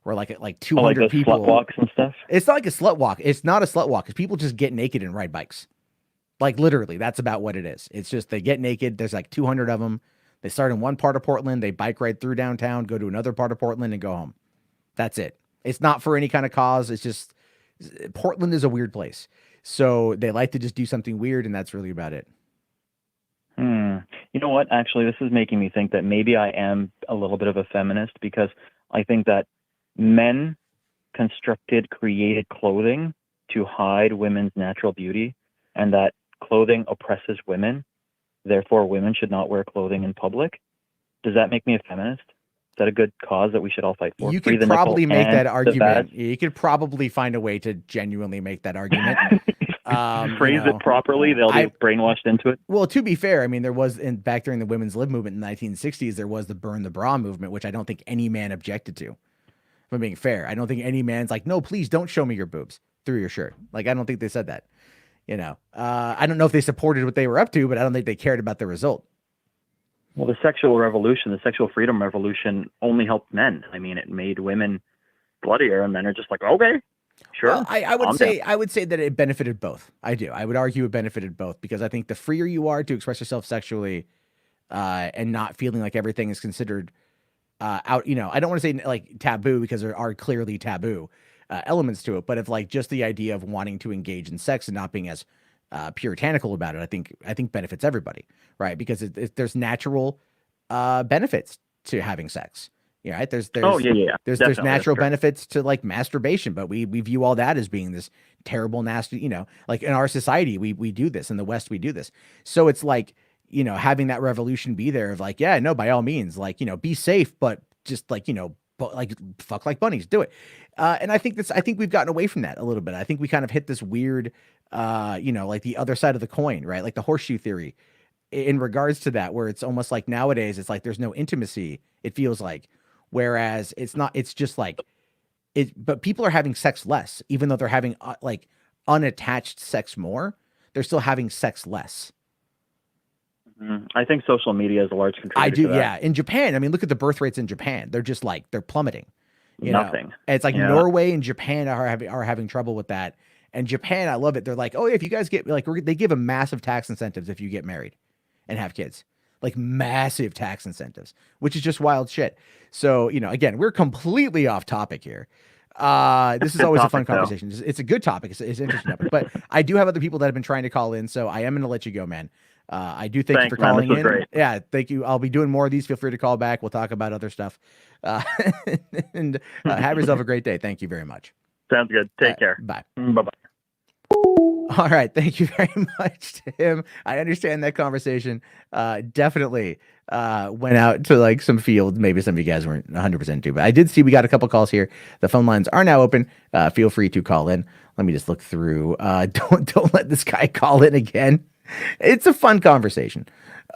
where like 200 like people slut walks and stuff. It's not like a slut walk. It's not a slut walk because people just get naked and ride bikes. Like literally, that's about what it is. It's just they get naked. There's like 200 of them. They start in one part of Portland. They bike right through downtown, go to another part of Portland, and go home. That's it. It's not for any kind of cause. It's just Portland is a weird place. So they like to just do something weird, and that's really about it. You know what? Actually, this is making me think that maybe I am a little bit of a feminist, because I think that men created clothing to hide women's natural beauty, and that clothing oppresses women. Therefore, women should not wear clothing in public. Does that make me a feminist? Is that a good cause that we should all fight for? You could probably make that argument. You could probably find a way to genuinely make that argument. Phrase it properly, they'll be brainwashed into it. Well, to be fair, I mean, there was back during the women's lib movement in the 1960s, there was the burn the bra movement, which I don't think any man objected to. If I'm being fair, I don't think any man's like, no, please don't show me your boobs through your shirt. Like, I don't think they said that. I don't know if they supported what they were up to, but I don't think they cared about the result. Well, the sexual revolution, the sexual freedom revolution only helped men. I mean, it made women bloodier, and men are just like, okay, sure. Well, I would say that it benefited both. I do. I would argue it benefited both, because I think the freer you are to express yourself sexually, and not feeling like everything is considered out, I don't want to say like taboo, because there are clearly taboo elements to it, but if like just the idea of wanting to engage in sex and not being as puritanical about it, I think benefits everybody, right? Because there's natural benefits to having sex. Right? There's natural benefits to like masturbation, but we view all that as being this terrible, nasty, like in our society, we do this. In the West, we do this. So it's like, having that revolution be there of like, yeah, no, by all means, like, be safe, but just like, but like fuck like bunnies, do it. And I think we've gotten away from that a little bit. I think we kind of hit this weird, like the other side of the coin, right? Like the horseshoe theory in regards to that, where it's almost like nowadays it's like there's no intimacy, it feels like, whereas it's not, it's just like but people are having sex less, even though they're having like unattached sex more, they're still having sex less. I think social media is a large contributor. I do, to that. yeah. In Japan, I mean, look at the birth rates in Japan. They're just like, they're plummeting. Nothing. It's like Norway and Japan are having trouble with that. And Japan, I love it. They're like, oh, if you guys get like, they give a massive tax incentives if you get married and have kids, like massive tax incentives, which is just wild shit. So, again, we're completely off topic here. This is always a fun conversation. It's a good topic. It's an interesting topic, but I do have other people that have been trying to call in. So I am going to let you go, man. I do thank you for calling in. Great. Yeah, thank you. I'll be doing more of these. Feel free to call back. We'll talk about other stuff. And have yourself a great day. Thank you very much. Sounds good. Take care. Bye. Bye-bye. All right. Thank you very much to him. I understand that conversation definitely went out to like some fields. Maybe some of you guys weren't 100% too, but I did see we got a couple calls here. The phone lines are now open. Feel free to call in. Let me just look through. Don't let this guy call in again. It's a fun conversation.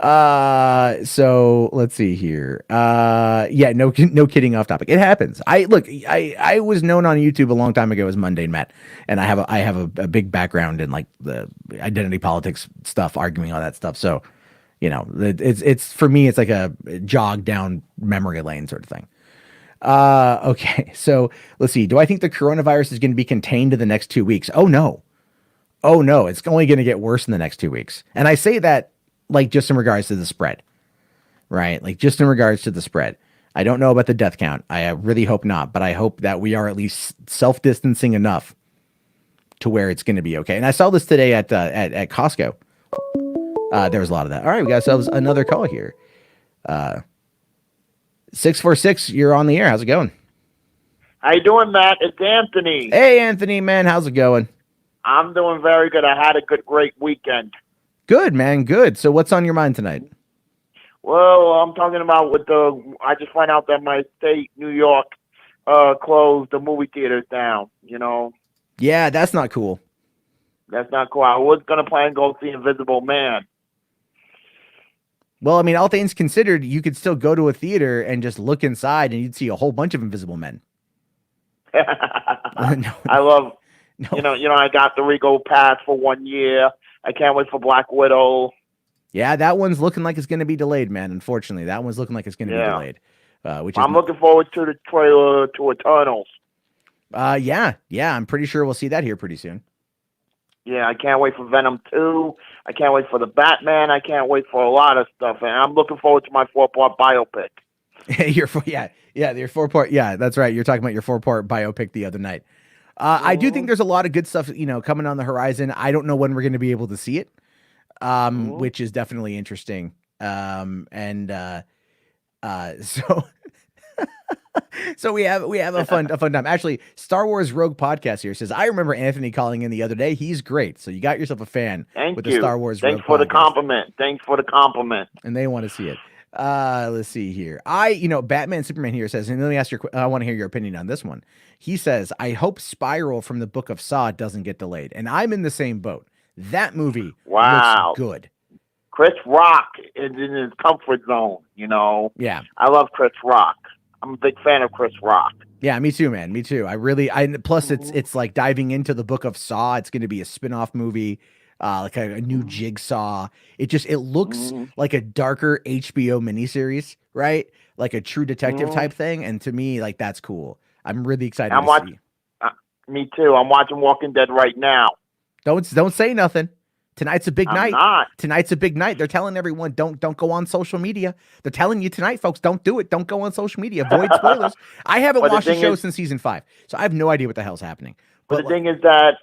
So let's see here. Yeah, no kidding off topic. It happens. I was known on YouTube a long time ago as Mundane Matt, and I have a big background in like the identity politics stuff, arguing all that stuff. So, it's for me, it's like a jog down memory lane sort of thing. Okay. So let's see. Do I think the coronavirus is going to be contained to the next 2 weeks? Oh no, it's only going to get worse in the next 2 weeks. And I say that like just in regards to the spread, right? Like just in regards to the spread. I don't know about the death count. I really hope not, but I hope that we are at least self-distancing enough to where it's going to be okay. And I saw this today at Costco. There was a lot of that. All right, we got ourselves another call here. 646, you're on the air. How's it going? How you doing, Matt? It's Anthony. Hey, Anthony, man. How's it going? I'm doing very good. I had a great weekend. Good, man. Good. So what's on your mind tonight? Well, I'm talking about I just found out that my state, New York, closed the movie theaters down, Yeah, that's not cool. That's not cool. I was going to plan to go see Invisible Man. Well, I mean, all things considered, you could still go to a theater and just look inside and you'd see a whole bunch of Invisible Men. I love... No. I got the Regal Pass for 1 year, I can't wait for Black Widow. Yeah, that one's looking like it's going to be delayed, man. Unfortunately, that one's looking like it's going to be delayed. Which I'm looking forward to the trailer to Eternals. Yeah, I'm pretty sure we'll see that here pretty soon. Yeah, I can't wait for Venom 2. I can't wait for the Batman. I can't wait for a lot of stuff, and I'm looking forward to my 4-part biopic. Your 4-part. Yeah, that's right. You're talking about your 4-part biopic the other night. I do think there's a lot of good stuff, coming on the horizon. I don't know when we're going to be able to see it, which is definitely interesting. So we have a fun time. Actually, Star Wars Rogue Podcast here says, I remember Anthony calling in the other day. He's great. So you got yourself a fan with the Star Wars Rogue Thanks for the Podcast. compliment. Thanks for the compliment. And they want to see it. Let's see here. Batman Superman here says, and let me ask I want to hear your opinion on this one. He says, I hope Spiral from the Book of Saw doesn't get delayed. And I'm in the same boat. That movie looks good. Chris Rock is in his comfort zone, Yeah. I love Chris Rock. I'm a big fan of Chris Rock. Yeah, me too, man. Me too. Plus it's like diving into the Book of Saw. It's going to be a spin-off movie, like a new Jigsaw. It looks like a darker HBO miniseries, right? Like a True Detective type thing. And to me, like, that's cool. I'm really excited to see. Me too. I'm watching Walking Dead right now. Don't say nothing. Tonight's a big night. Not. Tonight's a big night. They're telling everyone don't go on social media. They're telling you tonight, folks, don't do it. Don't go on social media. Avoid spoilers. I haven't watched the show since season 5, so I have no idea what the hell's happening. But the thing is that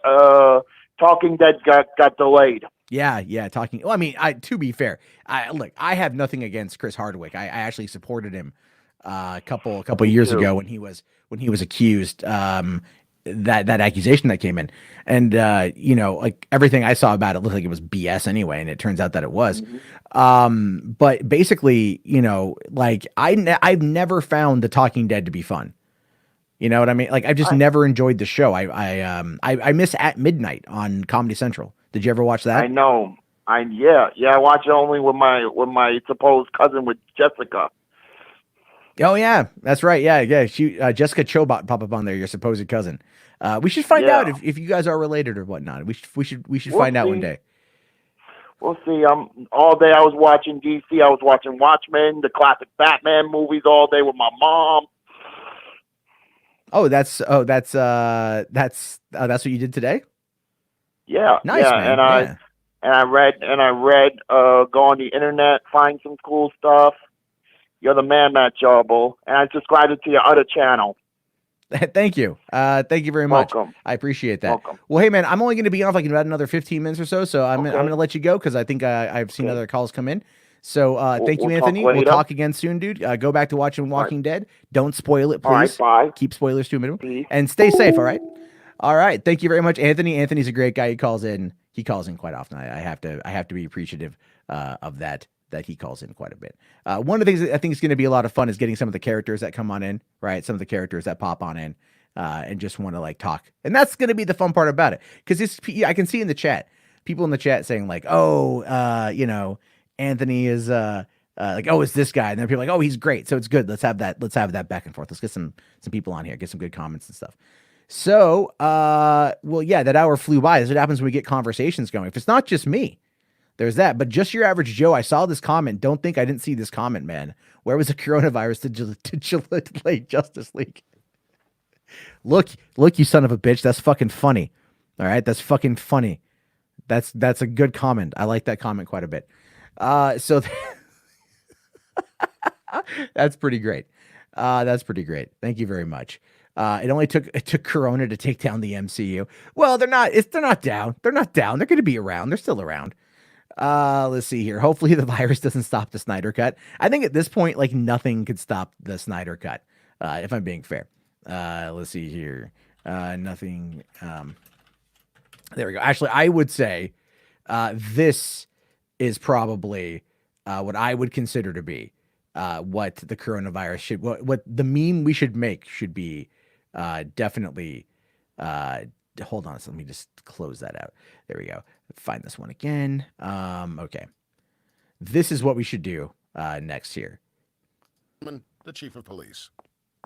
Talking Dead got delayed. Yeah, talking. Well, I mean, to be fair, I have nothing against Chris Hardwick. I actually supported him a couple years ago when he was accused. That accusation that came in, and like everything I saw about it looked like it was BS anyway, and it turns out that it was. But basically, like I've never found The Talking Dead to be fun. You know what I mean? Like I've just never enjoyed the show. I miss At Midnight on Comedy Central. Did you ever watch that? I know. I watch it only with my supposed cousin, with Jessica. Oh yeah, that's right. Yeah. She Jessica Chobot pop up on there. Your supposed cousin. We should find out if you guys are related or whatnot. We should find out one day. We'll see. All day I was watching DC. I was watching Watchmen, the classic Batman movies all day with my mom. That's what you did today? Yeah. Nice, man. I read go on the internet, find some cool stuff. You're the man, Matt Jarbo, and I subscribed to your other channel. Thank you. Thank you very much. Welcome. I appreciate that. Welcome. Well, hey, man, I'm only going to be on like in about another 15 minutes or so. So I'm going to let you go because I think I've seen other calls come in. So thank you, Anthony. We'll talk again soon, dude. Go back to watching Walking Dead. Don't spoil it, please. All right, bye. Keep spoilers to a minimum. Please. And stay safe, all right? All right. Thank you very much, Anthony. Anthony's a great guy. He calls in quite often. I have to be appreciative of that he calls in quite a bit. One of the things that I think is going to be a lot of fun is getting some of the characters that come on in, right? Some of the characters that pop on in and just want to like talk. And that's going to be the fun part about it. Because I can see in the chat, people in the chat saying like, Anthony is like, oh, it's this guy. And then people are like, oh, he's great. So it's good. Let's have that back and forth. Let's get some people on here, get some good comments and stuff. So, that hour flew by. That's what happens when we get conversations going. If it's not just me, there's that. But just your average Joe, I saw this comment. Don't think I didn't see this comment, man. Where was the coronavirus to delay Justice League? Look, you son of a bitch. That's fucking funny. All right, that's fucking funny. That's a good comment. I like that comment quite a bit. So that's pretty great. That's pretty great. Thank you very much. It took Corona to take down the MCU. Well, they're not down. They're not down. They're going to be around. They're still around. Let's see here. Hopefully the virus doesn't stop the Snyder Cut. I think at this point, like nothing could stop the Snyder Cut. If I'm being fair. Let's see here. Nothing. There we go. Actually, I would say, this is probably, what I would consider to be, what the coronavirus what the meme we should make should be, definitely, hold on. So let me just close that out. There we go. Find this one again. Okay. This is what we should do, next here. The chief of police.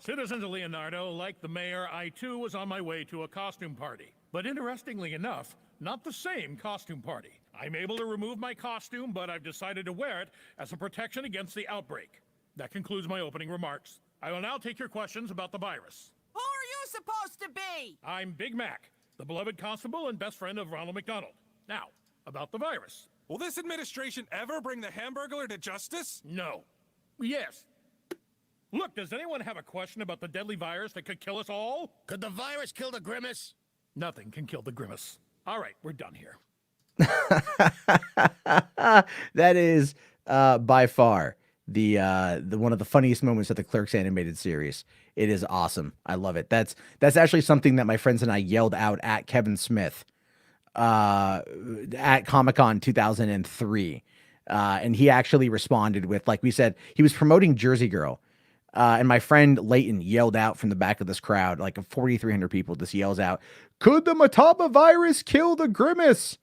Citizens of Leonardo, like the mayor, I too was on my way to a costume party. But interestingly enough, not the same costume party. I'm able to remove my costume, but I've decided to wear it as a protection against the outbreak. That concludes my opening remarks. I will now take your questions about the virus. Who are you supposed to be? I'm Big Mac, the beloved constable and best friend of Ronald McDonald. Now, about the virus. Will this administration ever bring the Hamburglar to justice? No. Yes. Look, does anyone have a question about the deadly virus that could kill us all? Could the virus kill the Grimace? Nothing can kill the grimace. All right, we're done here. That is by far the one of the funniest moments of the Clerks animated series. It is awesome. I love it. That's actually something that my friends and I yelled out at Kevin Smith at Comic-Con 2003. And he actually responded with, like we said, he was promoting Jersey Girl. And my friend Leighton yelled out from the back of this crowd, like 4,300 people, just yells out, "Could the Mataba virus kill the Grimace?"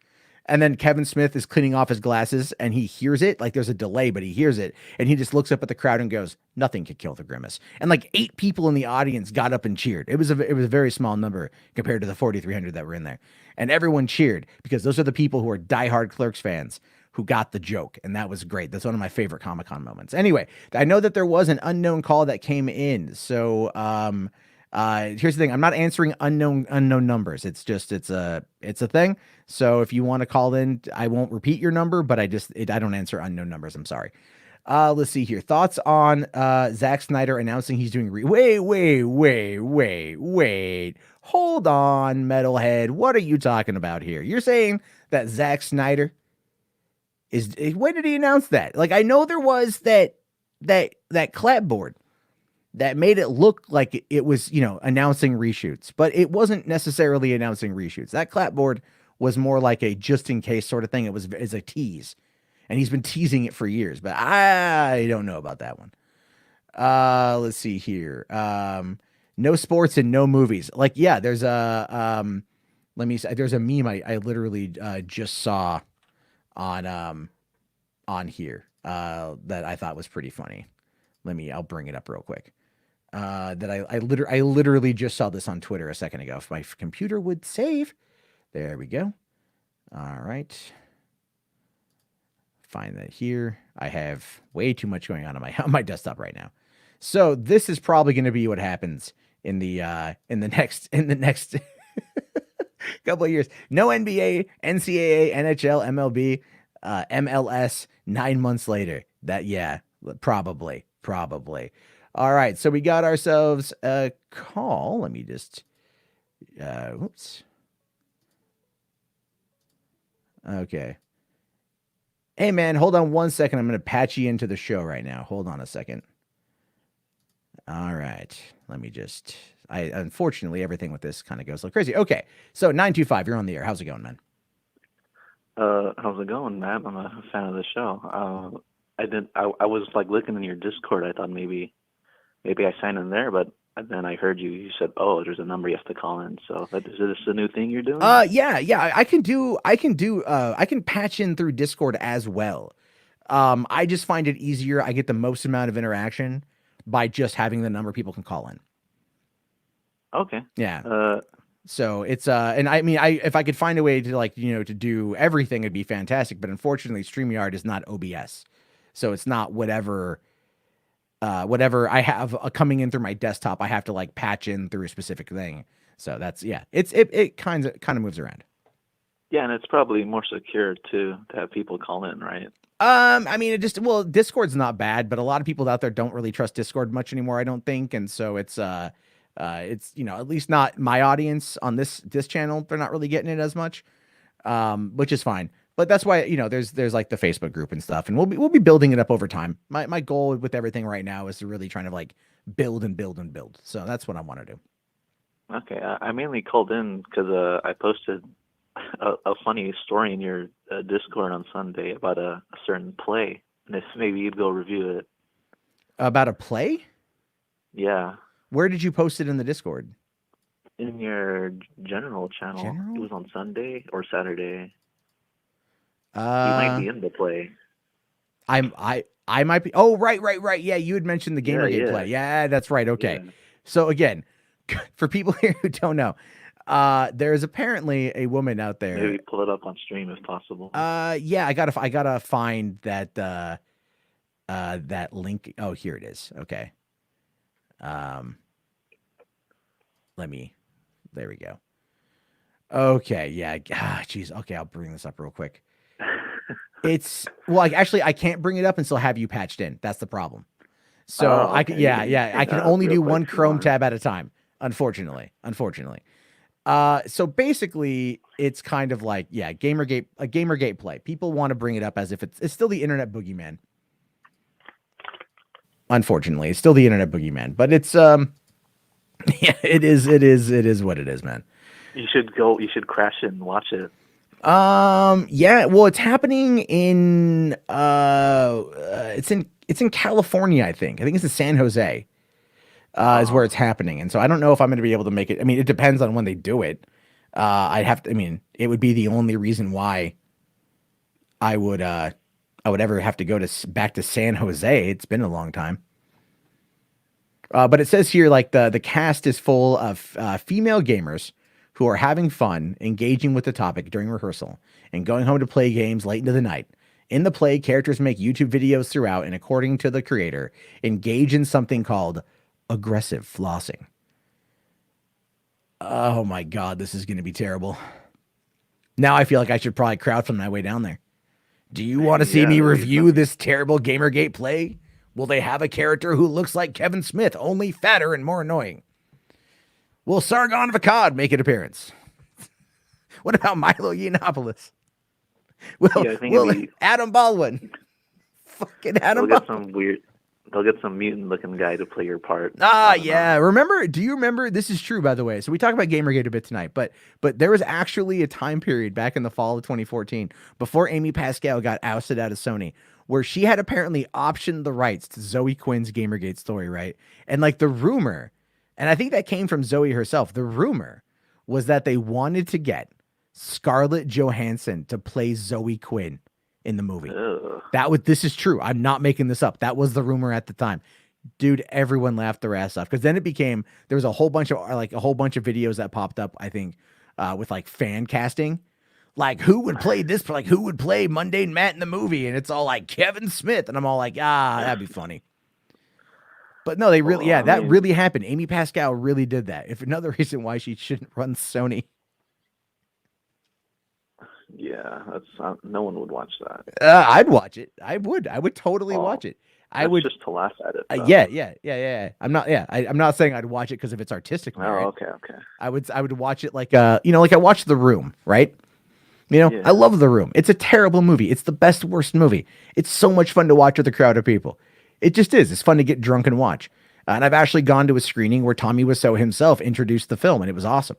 And then Kevin Smith is cleaning off his glasses and he hears it. Like there's a delay, but he hears it. And he just looks up at the crowd and goes, "Nothing could kill the Grimace." And like 8 people in the audience got up and cheered. It was a very small number compared to the 4,300 that were in there. And everyone cheered because those are the people who are diehard Clerks fans who got the joke. And that was great. That's one of my favorite Comic-Con moments. Anyway, I know that there was an unknown call that came in. So here's the thing. I'm not answering unknown numbers. It's a thing. So if you want to call in, I won't repeat your number, but I don't answer unknown numbers. I'm sorry. Let's see here. Thoughts on Zack Snyder announcing he's doing wait. Hold on, Metalhead. What are you talking about here? You're saying that Zack Snyder when did he announce that? Like, I know there was that clapboard that made it look like it was, announcing reshoots, but it wasn't necessarily announcing reshoots. That clapboard was more like a just in case sort of thing. It was as a tease, and he's been teasing it for years, but I don't know about that one. Let's see here. No sports and no movies. Like, yeah, there's there's a meme I literally just saw on here that I thought was pretty funny. I'll bring it up real quick. That I literally just saw this on Twitter a second ago. If my computer would save. There we go. All right. Find that here. I have way too much going on my desktop right now. So this is probably going to be what happens in the next couple of years. No NBA, NCAA, NHL, MLB, MLS 9 months later. Probably. All right. So we got ourselves a call. Let me just, whoops. Okay. Hey man, hold on 1 second. I'm going to patch you into the show right now. Hold on a second. All right. Let me just, unfortunately, everything with this kind of goes a little crazy. Okay. So 925, you're on the air. How's it going, man? How's it going, Matt? I'm a fan of the show. I was like looking in your Discord. I thought maybe I signed in there, but then I heard you said, "Oh, there's a number you have to call in." So is this a new thing you're doing? Yeah. I can patch in through Discord as well. I just find it easier. I get the most amount of interaction by just having the number people can call in. Okay. Yeah. So it's and I mean, if I could find a way to to do everything, it'd be fantastic. But unfortunately, StreamYard is not OBS, so it's not whatever I have coming in through my desktop. I have to patch in through a specific thing. So that's it kind of moves around. Yeah, and it's probably more secure to have people call in, right? I mean, Discord's not bad, but a lot of people out there don't really trust Discord much anymore, I don't think, and so it's at least not my audience on this channel. They're not really getting it as much, which is fine. But that's why, there's like the Facebook group and stuff, and we'll be building it up over time. My goal with everything right now is to really trying to build and build and build. So that's what I want to do. Okay, I mainly called in because I posted a funny story in your Discord on Sunday about a certain play, and if maybe you'd go review it. About a play? Yeah. Where did you post it in the Discord? In your general channel. It was on Sunday or Saturday. You might be in the play. I might be. Oh, right. Yeah, you had mentioned the Gamergate play. Yeah, that's right. Okay. Yeah. So again, for people here who don't know, There's apparently a woman out there. Maybe pull it up on stream if possible. Yeah, I gotta find that that link. Oh, here it is. Okay. There we go. Okay, yeah. Jeez. Okay, I'll bring this up real quick. I can't bring it up and still have you patched in. That's the problem. So I can, I can only do one Chrome tab at a time. Unfortunately. So basically, it's kind of like, a Gamergate play. People want to bring it up as if it's still the internet boogeyman. Unfortunately, it's still the internet boogeyman, but it's it is what it is, man. You should crash it and watch it. Yeah, well, it's happening in it's in California, I think it's in San Jose. Is where it's happening. And so I don't know if I'm going to be able to make it. I mean, it depends on when they do it. It would be the only reason why I would ever have to go back to San Jose. It's been a long time. But it says here, like, the cast is full of female gamers who are having fun, engaging with the topic during rehearsal, and going home to play games late into the night. In the play, characters make YouTube videos throughout, and according to the creator, engage in something called aggressive flossing. Oh my God, this is going to be terrible. Now I feel like I should probably crowdfund my way down there. Do you want to see me review this terrible Gamergate play? Will they have a character who looks like Kevin Smith, only fatter and more annoying? Will Sargon of Akkad make an appearance? What about Milo Yiannopoulos? Will Adam Baldwin? Fucking Adam Baldwin. They'll get some mutant-looking guy to play your part. Yeah. Do you remember? This is true, by the way. So we talk about Gamergate a bit tonight, but there was actually a time period back in the fall of 2014, before Amy Pascal got ousted out of Sony, where she had apparently optioned the rights to Zoe Quinn's Gamergate story, right? And like the rumor, and I think that came from Zoe herself, the rumor was that they wanted to get Scarlett Johansson to play Zoe Quinn in the movie. This is true. I'm not making this up. That was the rumor at the time. Dude, everyone laughed their ass off, because then there was a whole bunch of videos that popped up, I think, with like fan casting. Like, who would play this? Like, who would play Mundane Matt in the movie? And it's all like Kevin Smith. And I'm all like, that'd be funny. But no, that really happened. Amy Pascal really did that. If another reason why she shouldn't run Sony. Yeah, that's no one would watch that. I'd watch it. I would totally watch it. I would just to laugh at it. Yeah. I'm not saying I'd watch it because of its artistic merit. Oh, okay. I would watch it like like I watched The Room, right? I love The Room. It's a terrible movie. It's the best worst movie. It's so much fun to watch with a crowd of people. It just is. It's fun to get drunk and watch. And I've actually gone to a screening where Tommy Wiseau himself introduced the film, and it was awesome.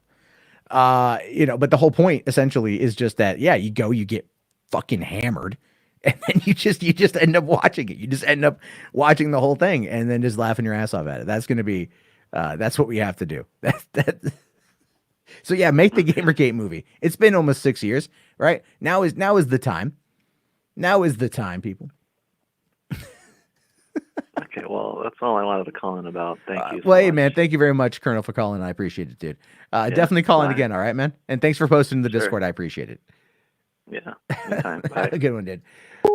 But the whole point essentially is just that, you go, you get fucking hammered, and then you just end up watching it. You just end up watching the whole thing and then just laughing your ass off at it. That's going to be, that's what we have to do. So yeah, make the Gamergate movie. It's been almost 6 years, right? Now is the time. Now is the time, people. Okay, well, that's all I wanted to call in about. Thank you. Hey, man, thank you very much, Colonel, for calling. I appreciate it, dude. Definitely call in again, all right, man? And thanks for posting in the Discord. I appreciate it. Yeah, anytime. Bye. Good one, dude.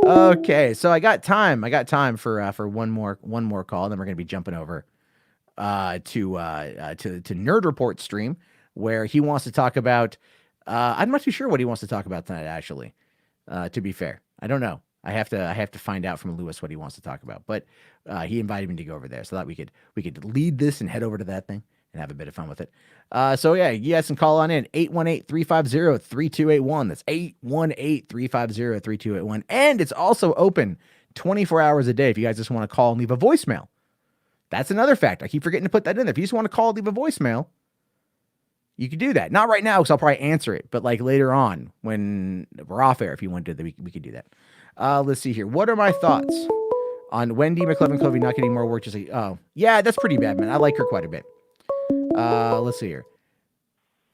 Okay, so I got time. For one more call. Then we're gonna be jumping over to Nerd Report stream, where he wants to talk about. I'm not too sure what he wants to talk about tonight. Actually, to be fair, I don't know. I have to find out from Lewis what he wants to talk about. But he invited me to go over there so that we could lead this and head over to that thing and have a bit of fun with it. So yeah, you guys can call on in 818-350-3281. That's 818-350-3281. And it's also open 24 hours a day if you guys just want to call and leave a voicemail. That's another fact. I keep forgetting to put that in there. If you just want to call and leave a voicemail, you can do that. Not right now because I'll probably answer it, but like later on when we're off air, if you want to, we could do that. Let's see here. What are my thoughts on Wendy McLevin-Covey not getting more work? Just like, yeah, that's pretty bad, man. I like her quite a bit. Let's see here.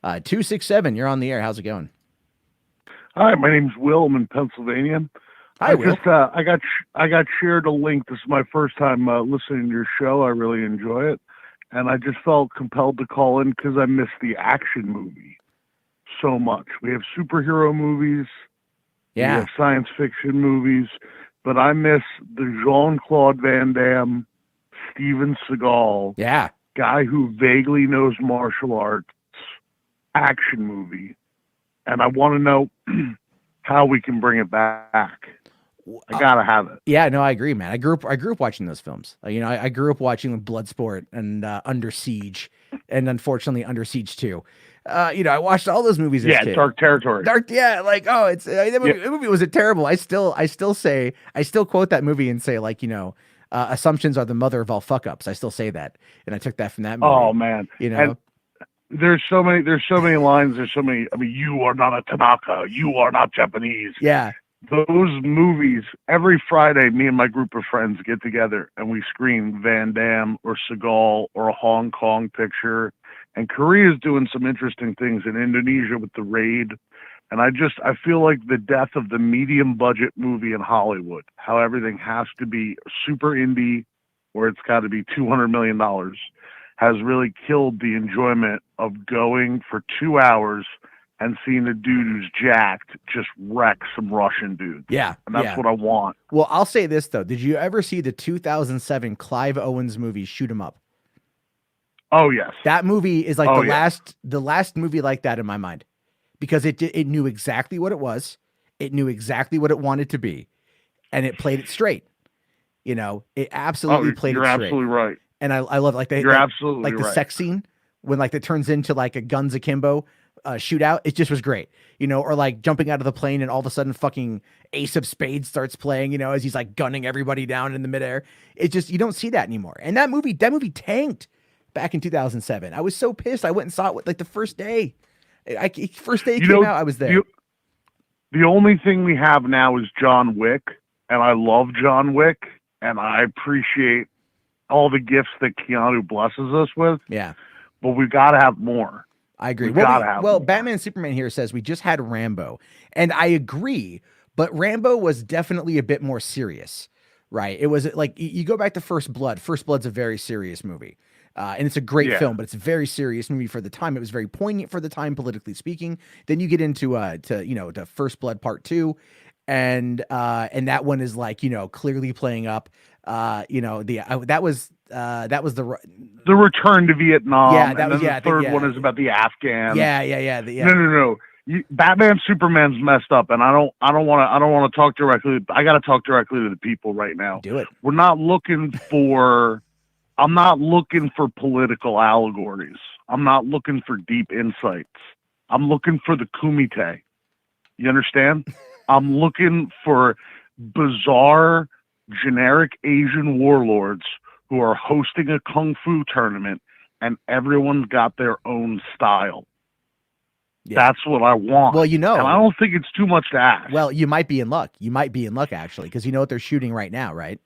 267, you're on the air. How's it going? Hi, my name's Will. I'm in Pennsylvania. Hi, Will. I got shared a link. This is my first time listening to your show. I really enjoy it. and I just felt compelled to call in because I miss the action movie so much. We have superhero movies, we have science fiction movies, but I miss the Jean-Claude Van Damme, Steven Seagal, guy who vaguely knows martial arts, action movie, and I want to know how we can bring it back. I gotta have it. Yeah, no, I agree, man. I grew up watching those films. I grew up watching Bloodsport and Under Siege, and unfortunately Under Siege 2. I watched all those movies as a kid. Dark Territory. That movie wasn't terrible. I still quote that movie and say assumptions are the mother of all fuck ups. I still say that, and I took that from that movie. Oh man, And there's so many lines. There's so many. I mean, you are not a Tanaka. You are not Japanese. Yeah. Those movies, every Friday, me and my group of friends get together and we screen Van Damme or Seagal or a Hong Kong picture. And Korea's doing some interesting things in Indonesia with The Raid. And I feel like the death of the medium budget movie in Hollywood, how everything has to be super indie or it's got to be $200 million, has really killed the enjoyment of going for 2 hours and seeing a dude who's jacked just wreck some Russian dudes. Yeah. And that's what I want. Well, I'll say this, though. Did you ever see the 2007 Clive Owens movie, Shoot 'Em Up? Oh, yes. That movie is like the last movie like that in my mind, because it knew exactly what it was. It knew exactly what it wanted to be, and it played it straight. It absolutely played it straight. You're absolutely right. And I love the sex scene when it turns into like a guns akimbo shootout. It just was great, or like jumping out of the plane and all of a sudden fucking Ace of Spades starts playing, as he's like gunning everybody down in the midair. It just, you don't see that anymore. And that movie tanked back in 2007. I was so pissed. I went and saw it the first day. First day it came out, I was there. The only thing we have now is John Wick, and I love John Wick, and I appreciate all the gifts that Keanu blesses us with. Yeah. But we've got to have more. I agree. Well, Batman Superman here says we just had Rambo, and I agree, but Rambo was definitely a bit more serious, right? It was like, you go back to First Blood. First Blood's a very serious movie. And it's a great film, but it's a very serious movie for the time. It was very poignant for the time, politically speaking. Then you get into to First Blood Part 2, and that one is clearly playing up. That was the return to Vietnam. Yeah, that was the third one is about the Afghans. Yeah. No. Batman Superman's messed up, and I don't want to talk directly. I got to talk directly to the people right now. Do it. We're not looking for. I'm not looking for political allegories. I'm not looking for deep insights. I'm looking for the kumite. You understand? I'm looking for bizarre, generic Asian warlords who are hosting a kung fu tournament, and everyone's got their own style. Yeah. That's what I want. Well, and I don't think it's too much to ask. Well, you might be in luck. Actually, because you know what they're shooting right now, right?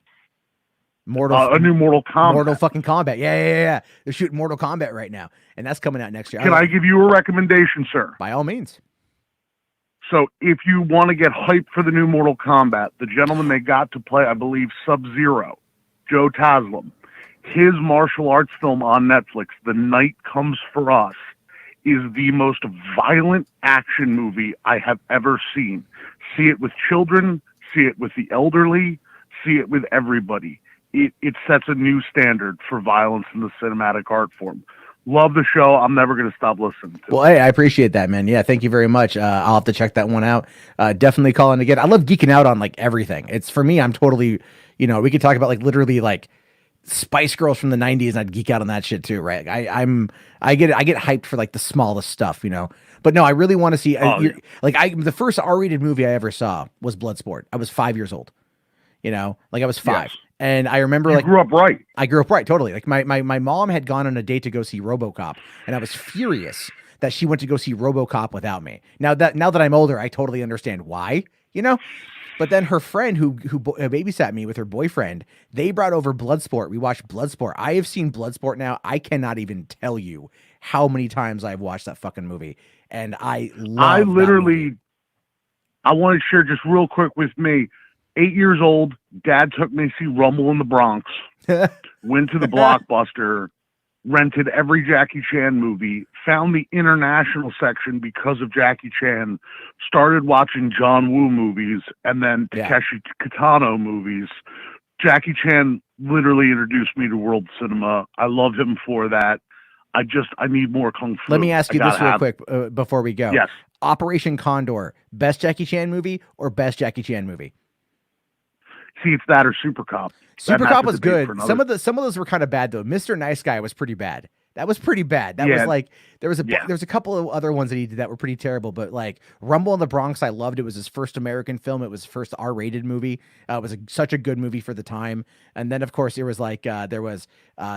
A new Mortal Kombat. Mortal fucking Kombat. Yeah. They're shooting Mortal Kombat right now, and that's coming out next year. Can I give you a recommendation, sir? By all means. So if you want to get hyped for the new Mortal Kombat, the gentleman they got to play, I believe, Sub-Zero, Joe Taslim, his martial arts film on Netflix, The Night Comes for Us, is the most violent action movie I have ever seen. See it with children, see it with the elderly, see it with everybody. It sets a new standard for violence in the cinematic art form. Love the show. I'm never going to stop listening to it. Well, hey, I appreciate that, man. Yeah, thank you very much. I'll have to check that one out. Definitely calling again. I love geeking out on everything. It's for me, I'm totally, we could talk about literally Spice Girls from the 90s, and I'd geek out on that shit too, right? I get hyped for the smallest stuff, But no, I really want to see the first R-rated movie I ever saw was Bloodsport. I was 5 years old. I was 5. Yes. And I remember you grew up right. I grew up right, totally. My mom had gone on a date to go see RoboCop, and I was furious that she went to go see RoboCop without me. Now that I'm older, I totally understand why, But then her friend who babysat me with her boyfriend, they brought over Bloodsport. We watched Bloodsport. I have seen Bloodsport now. I cannot even tell you how many times I've watched that fucking movie, and I love I want to share just real quick with me. 8 years old, Dad took me to see Rumble in the Bronx. Went to the Blockbuster. rented every Jackie Chan movie, found the international section because of Jackie Chan, started watching John Woo movies, and then Takeshi Kitano movies. Jackie Chan literally introduced me to world cinema. I love him for that. I need more kung fu. Let me ask you this real quick before we go. Yes. Operation Condor, best Jackie Chan movie or best Jackie Chan movie? See, it's that or Super Cop. Super Cop was good. Some of those were kind of bad though. Mr. Nice Guy was pretty bad. That was pretty bad. That was like there was a couple of other ones that he did that were pretty terrible. But like Rumble in the Bronx, I loved. It was his first American film. It was his first R-rated movie. It was such a good movie for the time. And then of course there was like there was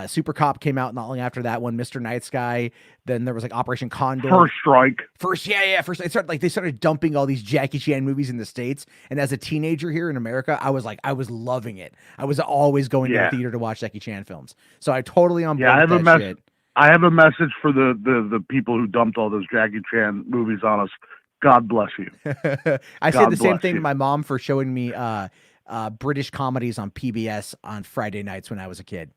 Super Cop came out not long after that one. Mr. Nice Guy. Then there was like Operation Condor. First Strike. First. They started dumping all these Jackie Chan movies in the States. And as a teenager here in America, I was loving it. I was always going to the theater to watch Jackie Chan films. So I totally on board with that shit. I have a message for the people who dumped all those Jackie Chan movies on us. God bless you. I said the same thing to my mom for showing me British comedies on PBS on Friday nights when I was a kid.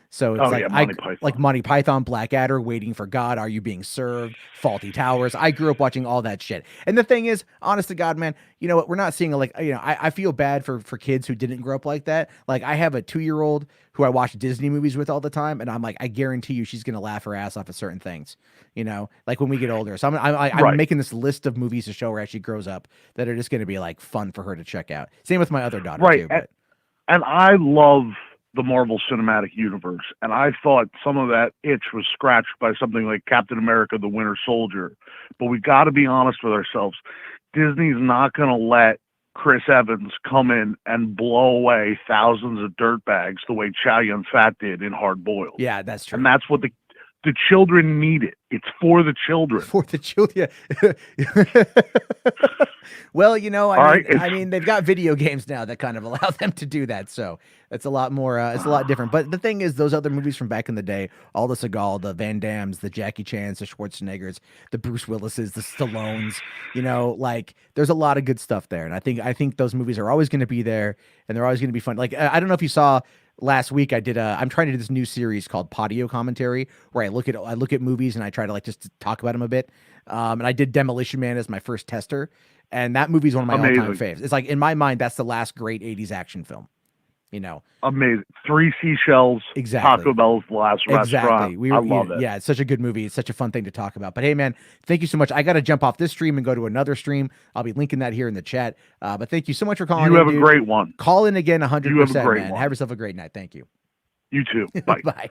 So it's like Monty Python, Blackadder, Waiting for God, Are You Being Served, Faulty Towers. I grew up watching all that shit. And the thing is, honest to God, man, you know what? We're not seeing I feel bad for kids who didn't grow up like that. Like I have a 2-year-old who I watch Disney movies with all the time. And I'm like, I guarantee you she's going to laugh her ass off at certain things, you know, like when we get older. So I'm making this list of movies to show her as she grows up that are just going to be like fun for her to check out. Same with my other daughter too. And I love the Marvel Cinematic Universe, and I thought some of that itch was scratched by something like Captain America: The Winter Soldier. But we got to be honest with ourselves. Disney's not going to let Chris Evans come in and blow away thousands of dirtbags the way Chow Yun-Fat did in Hard Boiled. Yeah, that's true. And that's what the children need it. It's for the children. For the children. Well, you know, I mean, they've got video games now that kind of allow them to do that. So it's a lot more, it's a lot different. But the thing is, those other movies from back in the day, all the Seagal, the Van Dammes, the Jackie Chans, the Schwarzeneggers, the Bruce Willises, the Stallones, you know, like there's a lot of good stuff there. And I think those movies are always going to be there and they're always going to be fun. Like, I don't know if you saw last week, I'm trying to do this new series called Patio Commentary, where I look at movies and I try to like just talk about them a bit. And I did Demolition Man as my first tester, and that movie's one of my all-time faves. It's like in my mind, that's the last great '80s action film. You know, amazing. 3 seashells. Exactly. Taco Bell's the last restaurant. I love it. Yeah, it's such a good movie. It's such a fun thing to talk about. But hey, man, thank you so much. I got to jump off this stream and go to another stream. I'll be linking that here in the chat. But thank you so much for calling. You have a great one. Call in again, 100%, man. One. Have yourself a great night. Thank you. You too. Bye. Bye.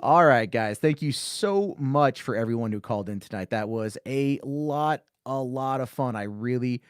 All right, guys. Thank you so much for everyone who called in tonight. That was a lot of fun. I really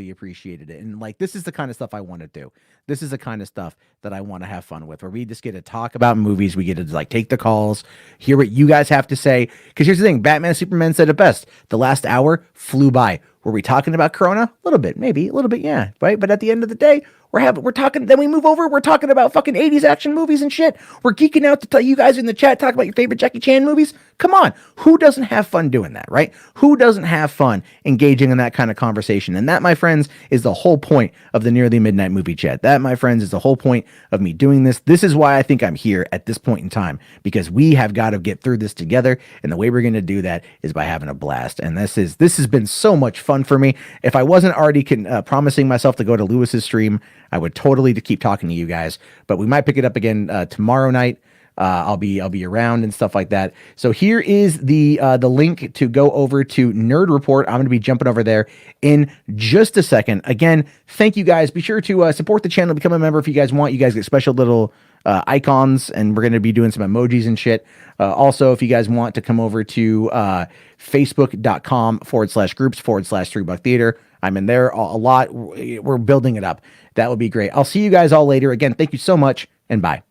appreciated it. And like, this is the kind of stuff I want to do. This is the kind of stuff that I want to have fun with, where we just get to talk about movies. We get to like take the calls, hear what you guys have to say. Because here's the thing, Batman and Superman said it best. The last hour flew by. Were we talking about Corona? A little bit, maybe a little bit. Yeah. Right. But at the end of the day, we're talking, then we move over. We're talking about fucking 80s action movies and shit. We're geeking out to tell you guys in the chat, talk about your favorite Jackie Chan movies. Come on. Who doesn't have fun doing that, right? Who doesn't have fun engaging in that kind of conversation? And that, my friends, is the whole point of the Nearly Midnight Movie Chat. That, my friends, is the whole point of me doing this. This is why I think I'm here at this point in time, because we have got to get through this together. And the way we're going to do that is by having a blast. And this has been so much fun for me. If I wasn't already promising myself to go to Lewis's stream, I would totally keep talking to you guys, but we might pick it up again tomorrow night. I'll be around and stuff like that. So here is the link to go over to Nerd Report. I'm going to be jumping over there in just a second. Again, thank you guys. Be sure to support the channel, become a member if you guys want. You guys get special little icons, and we're going to be doing some emojis and shit. Also, if you guys want to come over to facebook.com/groups/$3 Theater, I'm in there a lot. We're building it up. That would be great. I'll see you guys all later. Again, thank you so much, and bye.